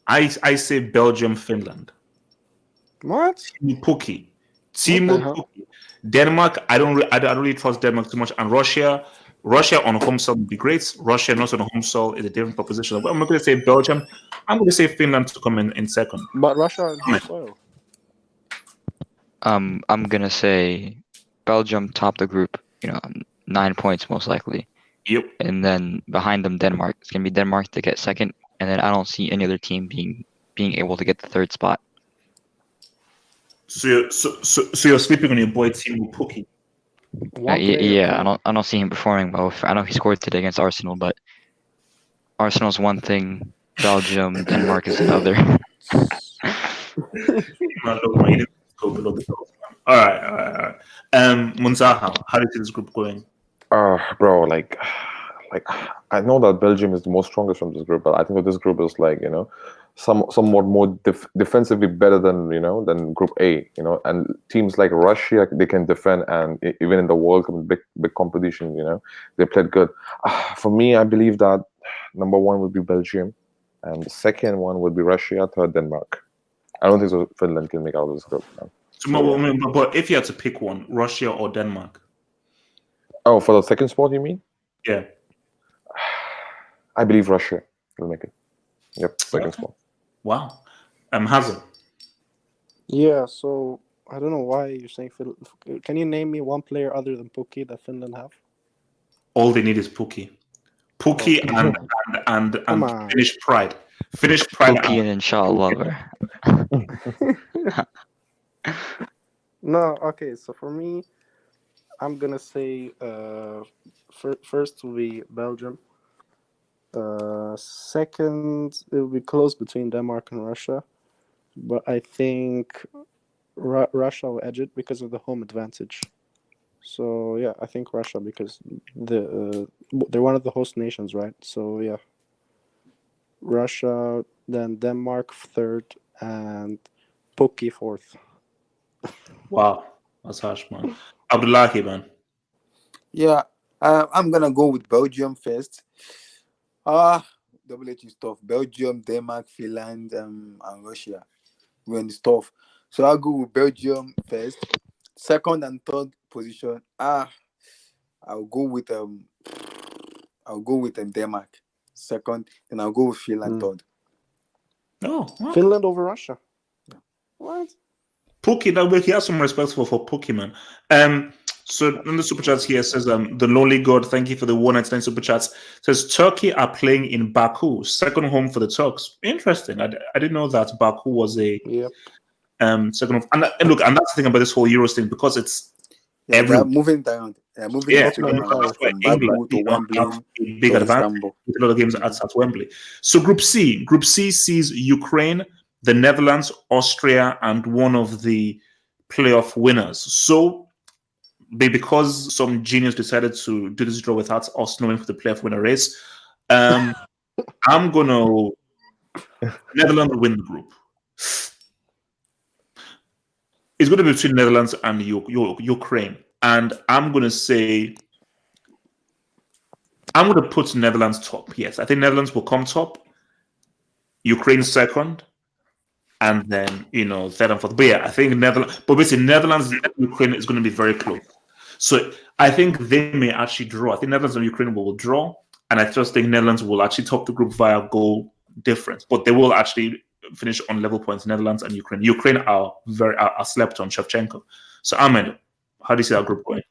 A: I say Belgium, Finland.
E: What?
A: Timu Pukki. Denmark, I don't really trust Denmark too much. And Russia on home soil would be great. Russia not on home soil is a different proposition. But I'm not going to say Belgium. I'm going to say Finland to come in second.
E: But Russia on home soil.
B: I'm gonna say Belgium top the group. 9 points most likely.
A: Yep.
B: And then behind them, Denmark. It's gonna be Denmark to get second, and then I don't see any other team being able to get the third spot.
A: So you're sleeping on your boy Timu Pukki.
B: I don't see him performing well. I know he scored today against Arsenal, but Arsenal's one thing, Belgium, Denmark is another.
A: All right. Munzaha, how do you see this group going?
C: Bro, like I know that Belgium is the most strongest from this group, but I think that this group is somewhat more defensively better than than Group A. And teams like Russia, they can defend, and even in the World Cup, big competition, they played good. For me, I believe that number one would be Belgium, and the second one would be Russia, third Denmark. I don't think so Finland can make out of this group.
A: But if you had to pick one, Russia or Denmark?
C: Oh, for the second spot, you mean?
A: Yeah.
C: I believe Russia will make it. Yep, second spot.
A: Wow. Hazard.
E: Yeah, so I don't know why you're saying Finland. Can you name me one player other than Pukki that Finland have?
A: All they need is Pukki. Pukki and Finnish pride. Finnish pride.
B: Pukki and Inshallah.
E: No, okay. So for me, I'm gonna say first will be Belgium. Second, it will be close between Denmark and Russia, but I think Russia will edge it because of the home advantage. So yeah, I think Russia because they're one of the host nations, right? So yeah, Russia, then Denmark third, and Pookie fourth.
A: Wow, that's harsh, man. Abdullahi, man.
D: Yeah, I'm gonna go with Belgium first. Double H is tough. Belgium, Denmark, Finland, and Russia. We're in the stuff. So I'll go with Belgium first. Second and third position. I'll go with Denmark. Second, and I'll go with Finland third.
A: Oh, okay.
E: Finland over Russia.
A: What? Pookie, that he has some respect for Pokemon. So in the super chats here says the lonely god, thank you for the 199 super chats. Says Turkey are playing in Baku, second home for the Turks. Interesting. I didn't know that Baku was a second home. And look, and that's the thing about this whole Euros thing because it's
D: they're moving around. They're moving around from Baku to Wembley
A: have a big advantage with a lot of games at Wembley. So Group C sees Ukraine, the Netherlands, Austria, and one of the playoff winners. So because some genius decided to do this draw without us knowing who the playoff winner is, I'm gonna Netherlands win the group. It's going to be between Netherlands and Ukraine, and I'm going to say I'm going to put Netherlands top. Yes, I think Netherlands will come top, Ukraine second, and then third and fourth. But yeah, I think Netherlands. But basically, Netherlands Ukraine is going to be very close. So I think they may actually draw. I think Netherlands and Ukraine will draw, and I just think Netherlands will actually top the group via goal difference. But they will actually finish on level points. Netherlands and Ukraine. Ukraine are slept on Shevchenko. So Ahmed, how do you see that group going?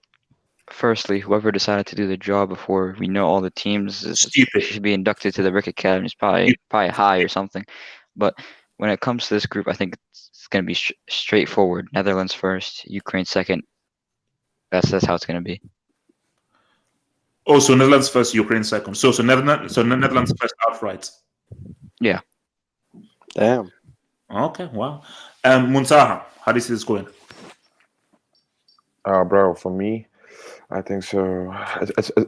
B: Firstly, whoever decided to do the draw before we know all the teams should be inducted to the Rick Academy. It's probably high or something. But when it comes to this group, I think it's going to be straightforward. Netherlands first, Ukraine second. That's how it's going to be.
A: Oh, so Netherlands first, Ukraine second. So Netherlands first outright.
B: Yeah.
E: Damn.
A: Okay, wow. Muntaha, how do you see this going?
C: Bro, for me, I think so.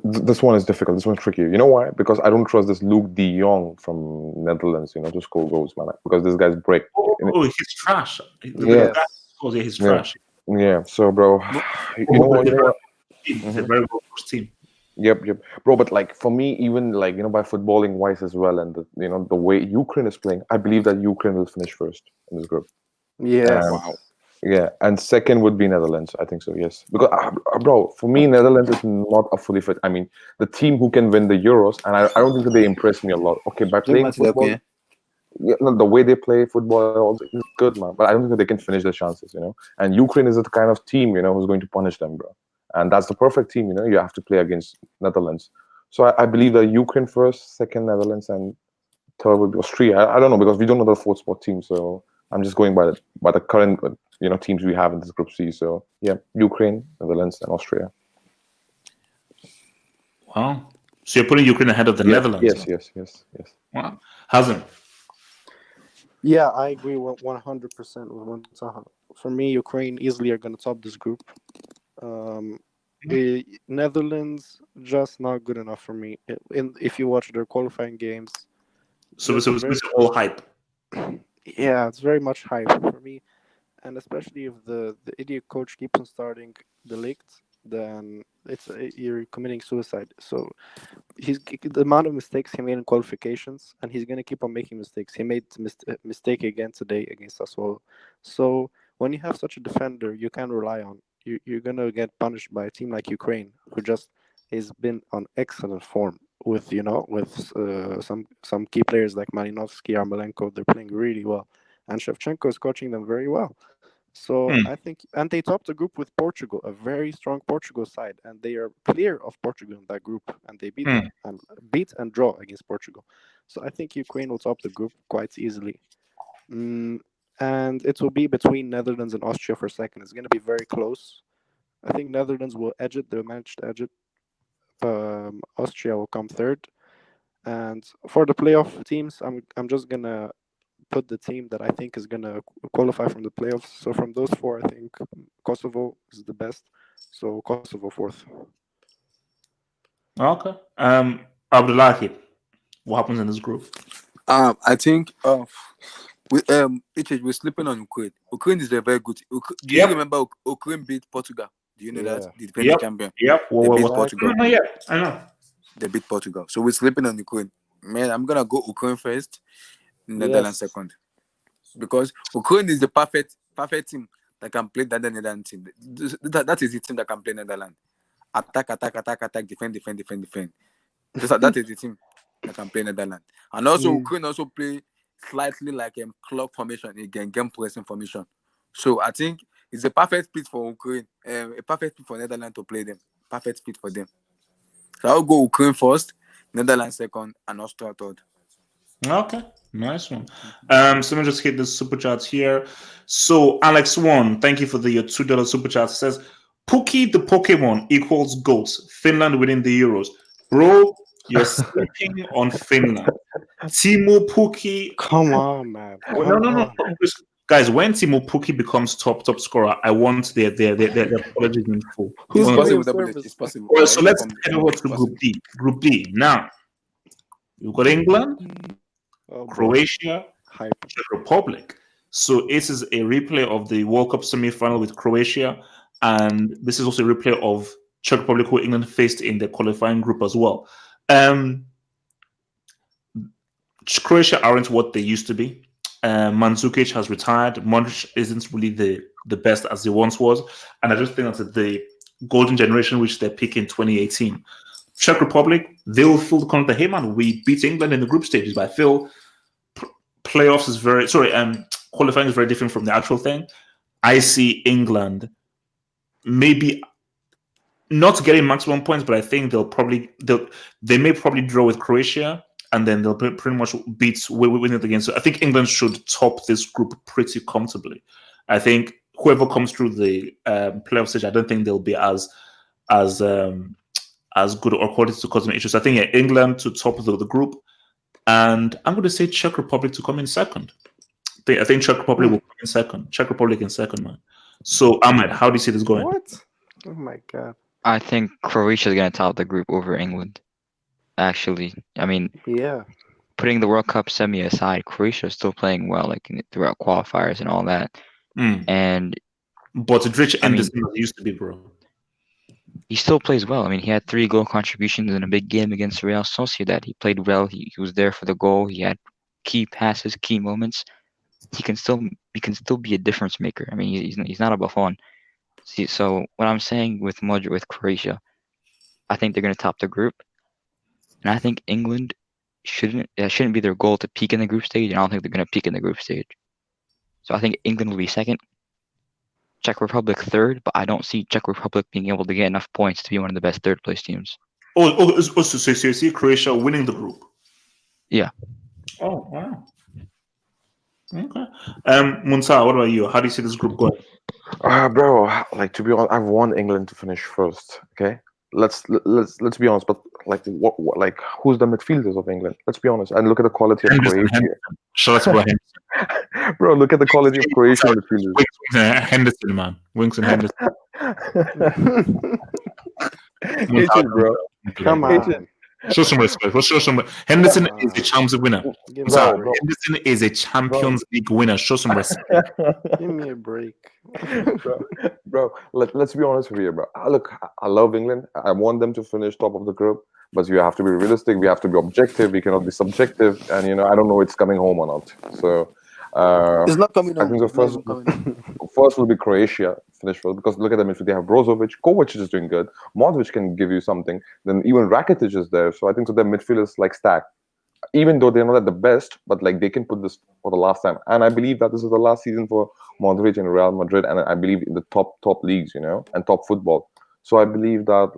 C: This one is difficult. This one's tricky. You know why? Because I don't trust this Luke De Jong from Netherlands, to score goals, man. Because this guy's break.
A: Oh, he's trash. He's trash.
C: Yeah. So, bro, you know what?
A: It's a very well coached team.
C: Yep, bro. But like for me, even like by footballing wise as well, and the way Ukraine is playing, I believe that Ukraine will finish first in this group.
E: Yes.
C: Wow. Yeah, and second would be Netherlands. I think so. Yes, because bro, for me, Netherlands is not a fully fit. I mean, the team who can win the Euros, and I don't think that they impress me a lot. Okay, by playing football, the way they play football is good, man. But I don't think that they can finish their chances. And Ukraine is the kind of team who's going to punish them, bro. And that's the perfect team. You have to play against Netherlands. So I believe that Ukraine first, second Netherlands, and third would be Austria. I don't know because we don't know the fourth spot team. So I'm just going by the current teams we have in this group C. So yeah, Ukraine, Netherlands, and Austria.
A: Wow. So you're putting Ukraine ahead of the Netherlands?
C: Yes.
A: Wow. Hazem?
E: Yeah, I agree 100% with Muntaha. For me, Ukraine easily are going to top this group. Netherlands just not good enough for me. If you watch their qualifying games,
A: so it's all hype.
E: Yeah, it's very much hype for me, and especially if the idiot coach keeps on starting the Ligt, then you're committing suicide. So the amount of mistakes he made in qualifications, and he's gonna keep on making mistakes. He made mistake again today against Sassuolo. So when you have such a defender, you can rely on. You're gonna get punished by a team like Ukraine, who just has been on excellent form with some key players like Malinovsky, Armolenko. They're playing really well, and Shevchenko is coaching them very well. So I think, and they topped the group with Portugal, a very strong Portugal side, and they are clear of Portugal in that group, and they beat them and draw against Portugal. So I think Ukraine will top the group quite easily, and it will be between Netherlands and Austria for second. It's going to be very close. I think Netherlands will edge it; they'll manage to edge it. Austria will come third, and for the playoff teams, I'm just gonna put the team that I think is going to qualify from the playoffs. So from those four, I think Kosovo is the best. So Kosovo fourth.
A: Okay. Abdullahi, what happens in this group?
D: I think we're sleeping on Ukraine. Ukraine is a very good. Do you remember Ukraine beat Portugal? Do you know that the defending champion?
A: Yep.
D: They beat Portugal.
A: Yeah, I know.
D: They beat Portugal. So we're sleeping on Ukraine. Man, I'm gonna go Ukraine first, Netherlands second, because Ukraine is the perfect team that can play that Netherlands team. That is the team that can play Netherlands. Attack, defend. That is the team that can play Netherlands. And also Ukraine also play slightly like clock formation again, game pressing formation. So I think it's a perfect fit for Ukraine, a perfect fit for Netherlands to play them. Perfect fit for them. So I'll go Ukraine first, Netherlands second, and Austria third.
A: Okay, nice one. So let me just hit the super chats here. So Alex One, thank you for your $2 super chat. Says Pookie the Pokemon equals goats. Finland winning the Euros. Bro, you're sleeping on Finland. Timo Pukki.
E: Come on, man.
A: No. Guys, when Timo Pukki becomes top scorer, I want their apologies in full.
E: Who's
D: It's possible.
A: Well, so let's head over to Group D. Group D. Now, you've got England, Croatia, Czech Republic. So this is a replay of the World Cup semi-final with Croatia, and this is also a replay of Czech Republic who England faced in the qualifying group as well. Croatia aren't what they used to be. Mandzukic has retired. Modric isn't really the best as he once was, and I just think that the golden generation which they're picking 2018. Czech Republic, they'll feel the corner of the hey man, we beat England in the group stages, but I feel playoffs is qualifying is very different from the actual thing. I see England maybe not getting maximum points, but I think they may probably draw with Croatia, and then they'll pretty much win it again. So I think England should top this group pretty comfortably. I think whoever comes through the playoff stage, I don't think they'll be as good or quality to cause them issues. I think England to top the group, and I'm going to say Czech Republic to come in second. I think Czech Republic will come in second. Czech Republic in second, man. So Ahmed, how do you see this going?
E: What? Oh my god.
B: I think Croatia is going to top the group over England. Actually, I mean, putting the World Cup semi aside, Croatia is still playing well, like throughout qualifiers and all that.
A: But Rich Anderson used to be, bro.
B: He still plays well. I mean, he had 3 goal contributions in a big game against Real Sociedad. He played well. He was there for the goal. He had key passes, key moments. He can still be a difference maker. I mean, he's not a Buffon. See, so what I'm saying with Croatia, I think they're going to top the group, and I think England shouldn't be their goal to peak in the group stage, and I don't think they're going to peak in the group stage. So I think England will be second, Czech Republic third, but I don't see Czech Republic being able to get enough points to be one of the best third place teams.
A: So you see Croatia winning the group?
B: Yeah.
A: Oh wow. Okay. Munsa, what about you? How do you see this group going?
C: Bro, like, to be honest, I want England to finish first. Okay, let's be honest. But like, what who's the midfielders of England? Let's be honest and look at the quality of Croatia. Bro, look at the quality of Croatian midfielders.
A: Henderson, man, Winks and Henderson.
C: Bro,
E: come on.
A: Show some respect. Henderson is the Champions League winner. Henderson is a Champions League winner. Show some respect.
E: Give me a break.
C: bro, let's be honest with you, bro. Look, I love England. I want them to finish top of the group, but you have to be realistic. We have to be objective. We cannot be subjective. And I don't know it's coming home or not. So
D: it's not coming home.
C: I think the first will be Croatia finish first, because look at them. If they have Brozovic, Kovacic is doing good. Modric can give you something. Then even Rakitic is there. So I think their midfield is like stacked. Even though they're not at the best, but like they can put this for the last time. And I believe that this is the last season for Modric and Real Madrid, and I believe in the top leagues, and top football. So I believe that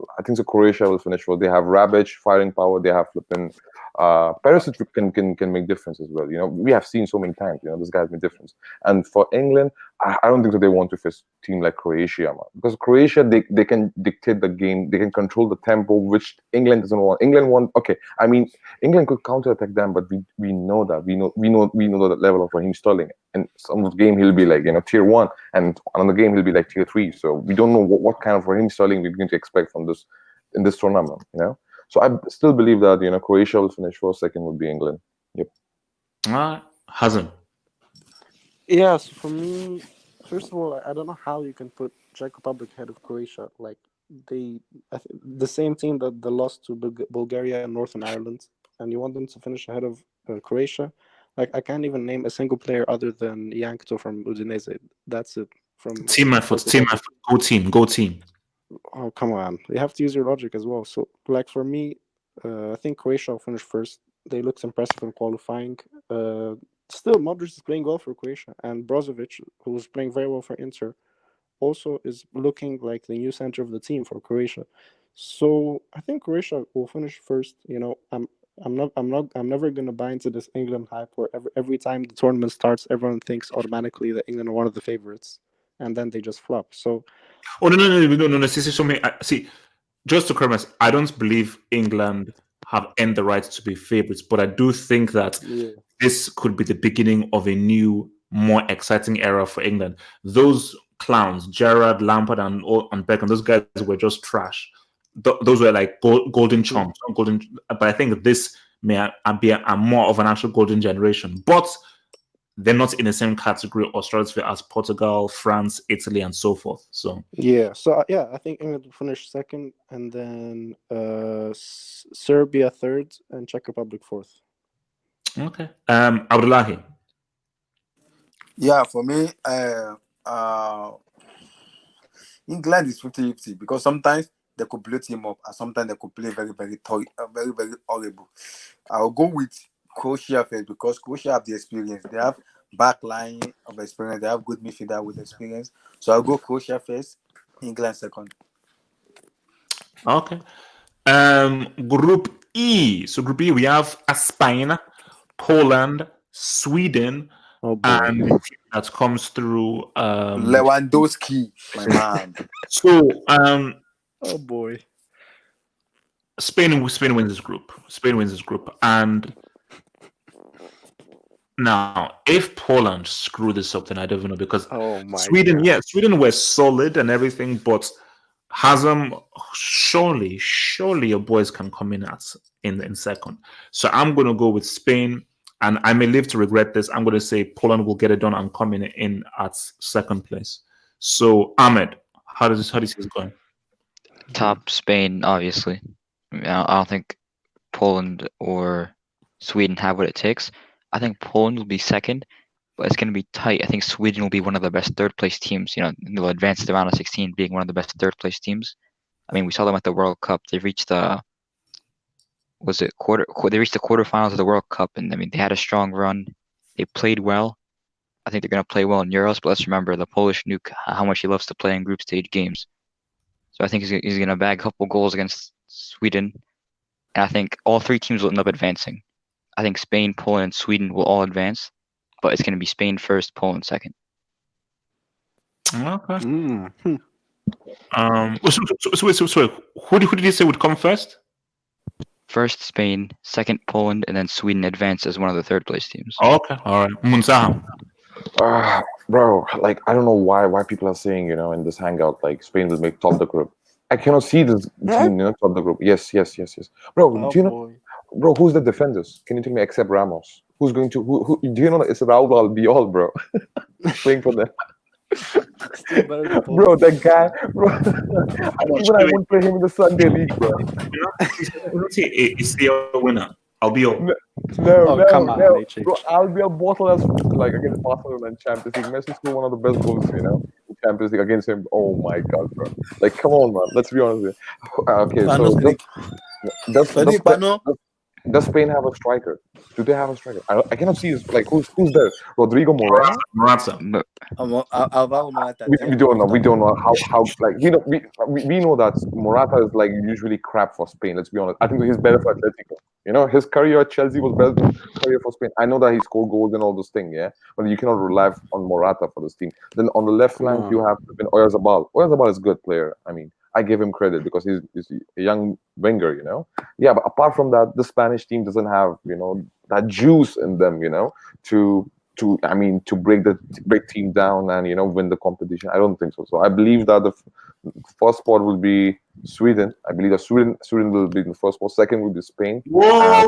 C: Croatia will finish first. They have Rabic, firing power. They have flipping. Perisic can make difference as well. We have seen so many times. This guy's made difference. And for England, I don't think that they want to face a team like Croatia, man. Because Croatia, they can dictate the game, they can control the tempo, which England doesn't want. England want, okay, I mean, England could counterattack them, but we know that we know the level of Raheem Sterling. And some of the game he'll be like tier 1, and another game he'll be like tier 3. So we don't know what kind of Raheem Sterling we're going to expect from this in this tournament. So I still believe that Croatia will finish first, second would be England. Yep.
A: Hasn't.
E: Yes, for me, first of all, I don't know how you can put Czech Republic ahead of Croatia. Like the same team that they lost to Bulgaria and Northern Ireland, and you want them to finish ahead of Croatia. Like I can't even name a single player other than Yankto from Udinese. That's it. From
A: team effort. Go team.
E: Oh, come on! You have to use your logic as well. So, like for me, I think Croatia will finish first. They looked impressive in qualifying. Still, Modric is playing well for Croatia, and Brozovic, who was playing very well for Inter, also is looking like the new center of the team for Croatia. So I think Croatia will finish first. I'm never gonna buy into this England hype where every time the tournament starts, everyone thinks automatically that England are one of the favorites, and then they just flop. So.
A: Oh no! See, just to correct myself, I don't believe England have earned the right to be favorites, but I do think that this could be the beginning of a new, more exciting era for England. Those clowns, Gerrard, Lampard, and Beckham, those guys were just trash. Those were like golden chumps, not golden. But I think this may be a more of an actual golden generation. But they're not in the same category or stratosphere as Portugal, France, Italy, and so forth. So
E: I think England will finish second, and then Serbia third, and Czech Republic fourth.
A: Okay. Abdullahi.
D: Yeah, for me, England is 50-50 because sometimes they could blow team up, and sometimes they could play very, very horrible. I'll go with Croatia first because Croatia have the experience. They have back line of experience. They have good midfielder with experience. So I'll go Croatia first, England second.
A: Okay. Group E. So Group E, we have Spain, Poland, Sweden, and the team that comes through
D: Lewandowski, my man.
A: So
E: oh boy.
A: Spain wins this group. Spain wins this group. And now, if Poland screw this up, then I don't even know because Sweden were solid and everything, but Hazem, surely your boys can come in second. So I'm going to go with Spain, and I may live to regret this. I'm going to say Poland will get it done and come in at second place. So Ahmed, how do you see this going?
B: Top Spain, obviously. I don't think Poland or Sweden have what it takes. I think Poland will be second, but it's going to be tight. I think Sweden will be one of the best third-place teams. They'll advance to the round of 16, being one of the best third-place teams. I mean, we saw them at the World Cup. They reached the quarterfinals of the World Cup, and I mean, they had a strong run. They played well. I think they're going to play well in Euros, but let's remember the Polish nuke, how much he loves to play in group stage games. So I think he's going to bag a couple goals against Sweden, and I think all three teams will end up advancing. I think Spain, Poland, and Sweden will all advance, but it's going to be Spain first, Poland second.
A: Okay. So who did you say would come first?
B: First Spain, second Poland, and then Sweden advance as one of the third place teams.
A: Okay, all right. Munzaha.
C: Bro, like I don't know why people are saying in this hangout like Spain will make top the group. I cannot see this team top the group. Yes. Bro, do you know? Bro, who's the defenders? Can you tell me except Ramos? Who's going to who do you know that it's Raul Albiol, bro? Playing for them. Bro, that guy, bro. I won't play him in the Sunday league, bro.
A: It's the winner. Albiol.
C: No, come on, bro. Albiol bottled us like against Barcelona and Champions League. Messi scored one of the best goals, in Champions League against him. Oh my god, bro! Like, come on, man. Let's be honest here. Okay, so does Spain have a striker? Do they have a striker? I cannot see this. Like, who's there? Rodrigo Morata?
A: Morata.
C: We don't know. We don't know how like we know that Morata is like usually crap for Spain. Let's be honest. I think he's better for Atletico. You know, his career at Chelsea was better than his career for Spain. I know that he scored goals and all those things, yeah, but you cannot rely on Morata for this team. Then on the left flank, you have Oyarzabal. Oyarzabal is a good player. I mean, I give him credit because he's a young winger, you know. Yeah, but apart from that, the Spanish team doesn't have, you know, that juice in them, you know, to break team down and, you know, win the competition. I don't think so. So I believe that the first spot will be Sweden. I believe that Sweden will be in the first spot. Second will be Spain.
A: Whoa,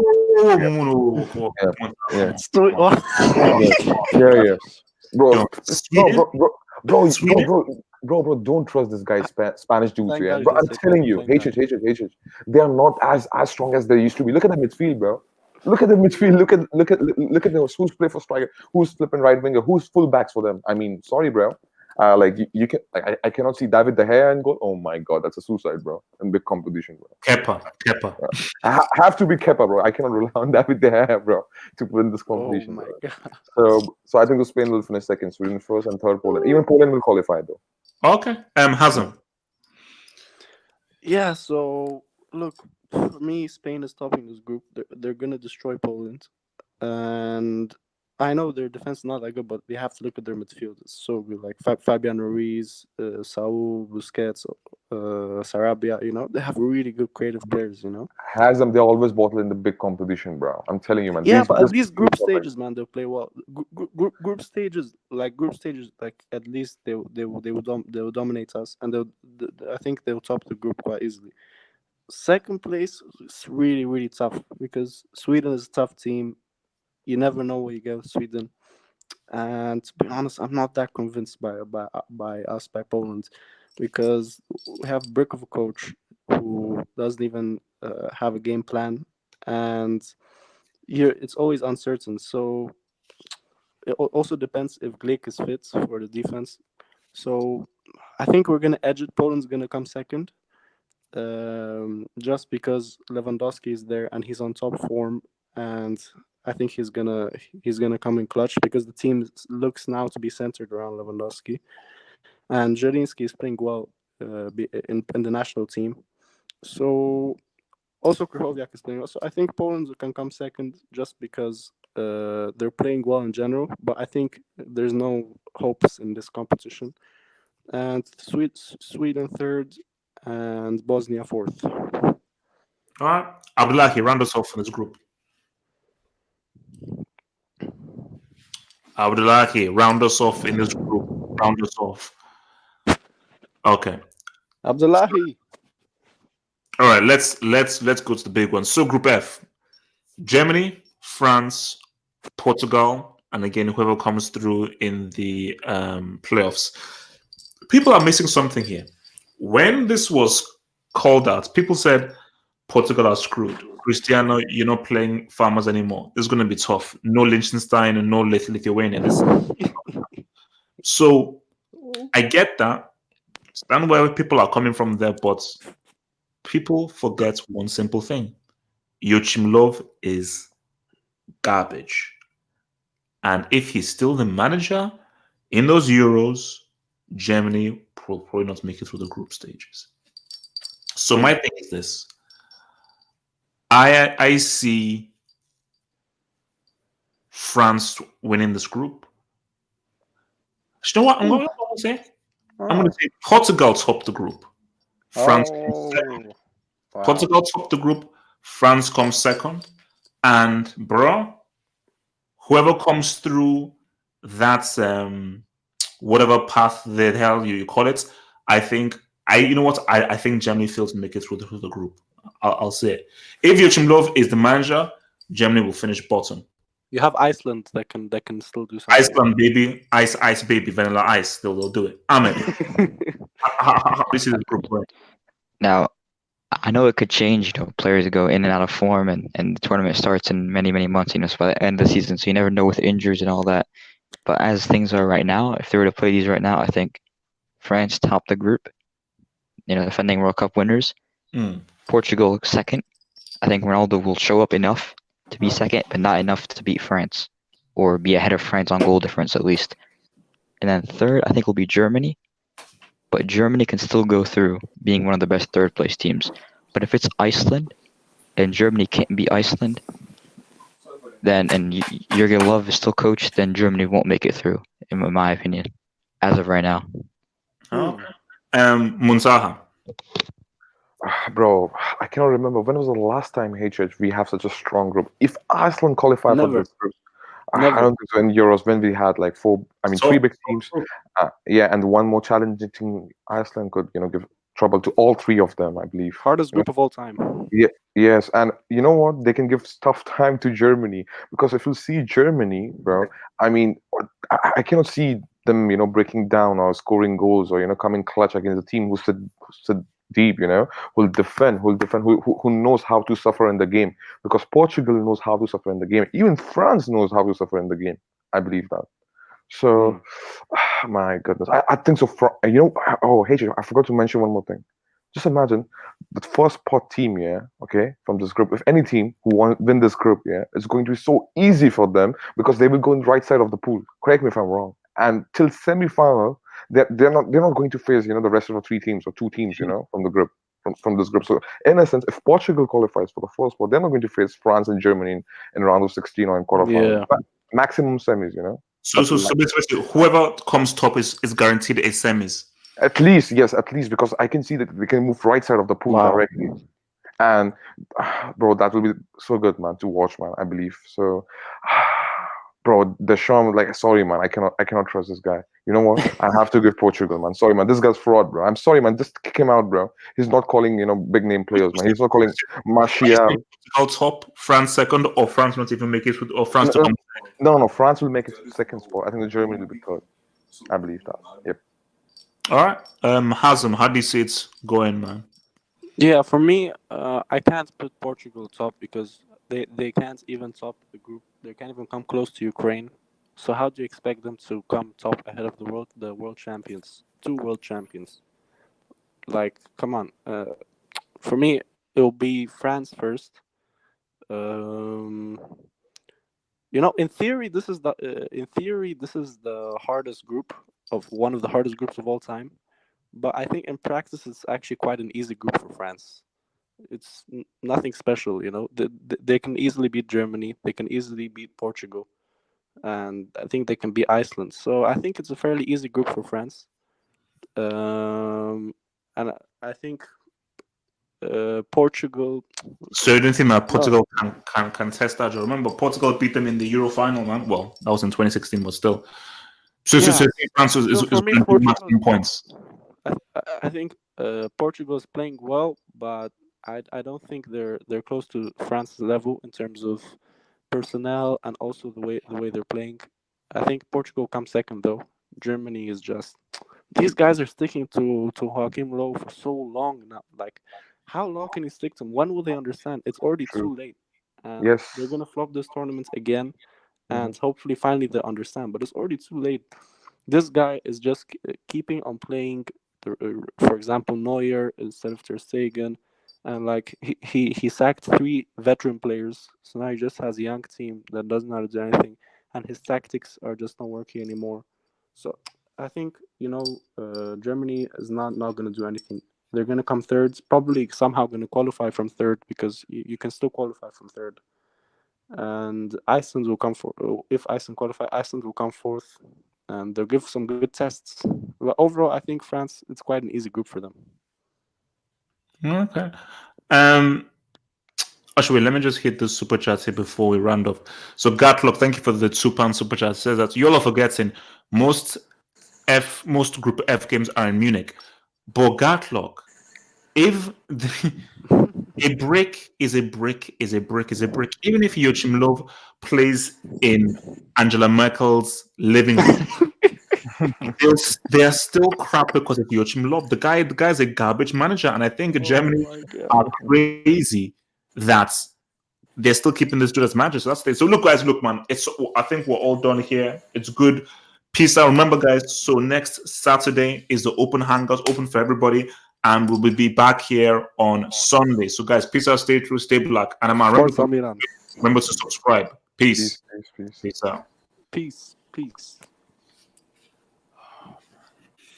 C: Yeah.
A: no, come on,
C: Yeah,
A: come on,
C: yeah.
A: come on,
C: Yeah. Bro,
A: Yo, Sweden, Sweden.
C: don't trust this guy's Spanish dudes,
E: Thank
C: yeah.
E: God you
C: Bro, I'm
E: didn't say
C: telling
E: Poland.
C: you,
E: Thank God.
C: HH. They are not as strong as they used to be. Look at the midfield, bro. Look at the midfield. Look at who's play for striker, who's flipping right winger, who's full backs for them. I mean, sorry, bro. Like you can, I cannot see David De Gea and go. Oh my God, that's a suicide, bro. In big competition, bro.
A: Kepa.
C: Have to be Kepa, bro. I cannot rely on David De Gea, bro, to win this
E: Oh
C: competition.
E: my
C: Bro.
E: God.
C: So I think the Spain will finish second, Sweden first, and third Poland. Even Poland will qualify though.
A: Okay. Hazem.
E: Yeah, so look, for me, Spain is topping this group. They're gonna destroy Poland, and I know their defense is not that good, but we have to look at their midfield. It's so good, like Fabian Ruiz, Saul, Busquets, Sarabia. You know, they have really good creative players. You know.
C: Has them, they always bottle in the big competition, bro. I'm telling you, man.
E: Yeah,
C: These,
E: but
C: this
E: at least group stages, man, they'll play well. Group stages, like at least they will dominate us, and I think they'll top the group quite easily. Second place is really really tough because Sweden is a tough team. You never know where you get with Sweden, and to be honest, I'm not that convinced by Poland because we have brick of a coach who doesn't even have a game plan, and here it's always uncertain. So it also depends if Glick is fit for the defense. So I think we're gonna edge it. Poland's gonna come second, just because Lewandowski is there and he's on top form, and I think he's gonna come in clutch because the team looks now to be centered around Lewandowski, and Zielinski is playing well in the national team. So also Krychowiak is playing well. So I think Poland can come second just because they're playing well in general, but I think there's no hopes in this competition. And Sweden third, and Bosnia fourth.
A: All right. Abdullahi, round us off in this group. Abdullahi, round us off in this group. Round us off. Okay.
E: Abdullahi.
A: All right. Let's go to the big one. So Group F: Germany, France, Portugal, and again whoever comes through in the playoffs. People are missing something here. When this was called out, people said Portugal are screwed. Cristiano, you're not playing farmers anymore. This is going to be tough. No Liechtenstein and no Lithuania. So I get that. Stand where people are coming from there, but people forget one simple thing. Joachim Löw is garbage. And if he's still the manager in those Euros, Germany will probably not make it through the group stages. So my thing is this. I see France winning this group. You know what? I'm going to say? I'm going to say Portugal top the group. France comes second.
E: Wow.
A: Portugal top the group. France comes second. And bro, whoever comes through that whatever path the hell you call it, I think I think Germany fails to make it through the group. I'll say it. If Joachim Löw is the manager, Germany will finish bottom.
E: You have Iceland that can still do something.
A: Iceland, baby, ice, baby, vanilla ice. They'll do it. Ahmed, how do you see this group going?
B: Now, I know it could change. Players go in and out of form, and the tournament starts in many months. So by the end of the season, so you never know with injuries and all that. But as things are right now, if they were to play these right now, I think France top the group. Defending World Cup winners. Portugal second. I think Ronaldo will show up enough to be second, but not enough to beat France or be ahead of France on goal difference at least. And then third, I think will be Germany. But Germany can still go through being one of the best third place teams. But if it's Iceland, and Germany can't beat Iceland, then and Jurgen Löw is still coach, then Germany won't make it through, in my opinion, as of right now.
A: Oh. Munzaha.
C: Bro, I cannot remember when was the last time HH we have such a strong group. If Iceland qualified for
E: Never.
C: this group,
E: Never.
C: I don't think so. In Euros when we had like three big teams, yeah, and one more challenging team, Iceland could give trouble to all three of them, I believe.
E: Hardest group of all time.
C: Yeah, yes, and you know what? They can give tough time to Germany because if you see Germany, bro, I mean, I cannot see them, breaking down or scoring goals or coming clutch against a team who sit deep, who'll defend, who knows how to suffer in the game. Because Portugal knows how to suffer in the game. Even France knows how to suffer in the game. I believe that. So, my goodness, I think so. Hey, I forgot to mention one more thing. Just imagine the first pot team, from this group. If any team who win this group, it's going to be so easy for them because they will go in the right side of the pool. Correct me if I'm wrong. And till semi-final, they're not going to face the rest of the three teams or two teams, from the group from this group. So in a sense, if Portugal qualifies for the first spot, they're not going to face France and Germany in round of 16 or in quarterfinals.
E: Yeah.
C: Maximum semis,
A: So basically, whoever comes top is guaranteed a semis.
C: At least, yes, because I can see that they can move right side of the pool directly. And, bro, that will be so good, man, to watch, man, I believe. So, bro, Deschamps, sorry, man, I cannot trust this guy. You know what? I have to give Portugal, man. Sorry, man, this guy's fraud, bro. I'm sorry, man, just kick him out, bro. He's not calling, big name players, man. He's not calling Martial.
A: Out top, France second, or France not even make it, or France to come.
C: No, France will make it to the second spot. I think the Germany will be third. I believe that. Yep.
A: All right, Hazem, how do you see it going, man?
E: Yeah, for me, I can't put Portugal top because they can't even top the group. They can't even come close to Ukraine. So how do you expect them to come top ahead of the world champions, 2 world champions? Like, come on. For me, it'll be France first. In theory, this is the hardest group one of the hardest groups of all time. But I think in practice, it's actually quite an easy group for France. It's nothing special, They can easily beat Germany. They can easily beat Portugal. And I think they can beat Iceland. So I think it's a fairly easy group for France. And I think Portugal.
A: So you don't think that Portugal can test that? Remember, Portugal beat them in the Euro final, man. Well, that was in 2016, but still. So France is maximum points.
E: I think Portugal is playing well, but I don't think they're close to France's level in terms of personnel and also the way they're playing. I think Portugal comes second though. Germany is just these guys are sticking to Joachim Löw for so long now. Like, how long can you stick to him? When will they understand? It's already too late. And
C: yes,
E: they're gonna flop this tournament again, and hopefully finally they understand. But it's already too late. This guy is just keeping on playing. For example, Neuer instead of Ter Stegen, and like he sacked 3 veteran players, so now he just has a young team that doesn't know how to do anything, and his tactics are just not working anymore. So I think Germany is not going to do anything. They're going to come third, probably somehow going to qualify from third because you can still qualify from third. And Iceland will come if Iceland qualify, Iceland will come fourth. And they'll give some good tests. But overall, I think France, it's quite an easy group for them.
A: Okay. Actually, let me just hit the super chat here before we round off. So Gatlock, thank you for the £2 super chat. It says that you're all forgetting most Group F games are in Munich. But Gatlock, if a brick is a brick is a brick is a brick, even if Joachim Löw plays in Angela Merkel's living room, they are still crap because of Joachim Löw. The guy's a garbage manager, and I think Germany are crazy that they're still keeping this dude as manager. So that's the thing. So look, guys, man. I think we're all done here. It's good. Peace out. Remember, guys. So next Saturday is the open Hangout, open for everybody, and we'll be back here on Sunday. So, guys, peace out. Stay true. Stay black. And remember to subscribe. Peace.
C: Peace.
A: Peace out.
E: Peace.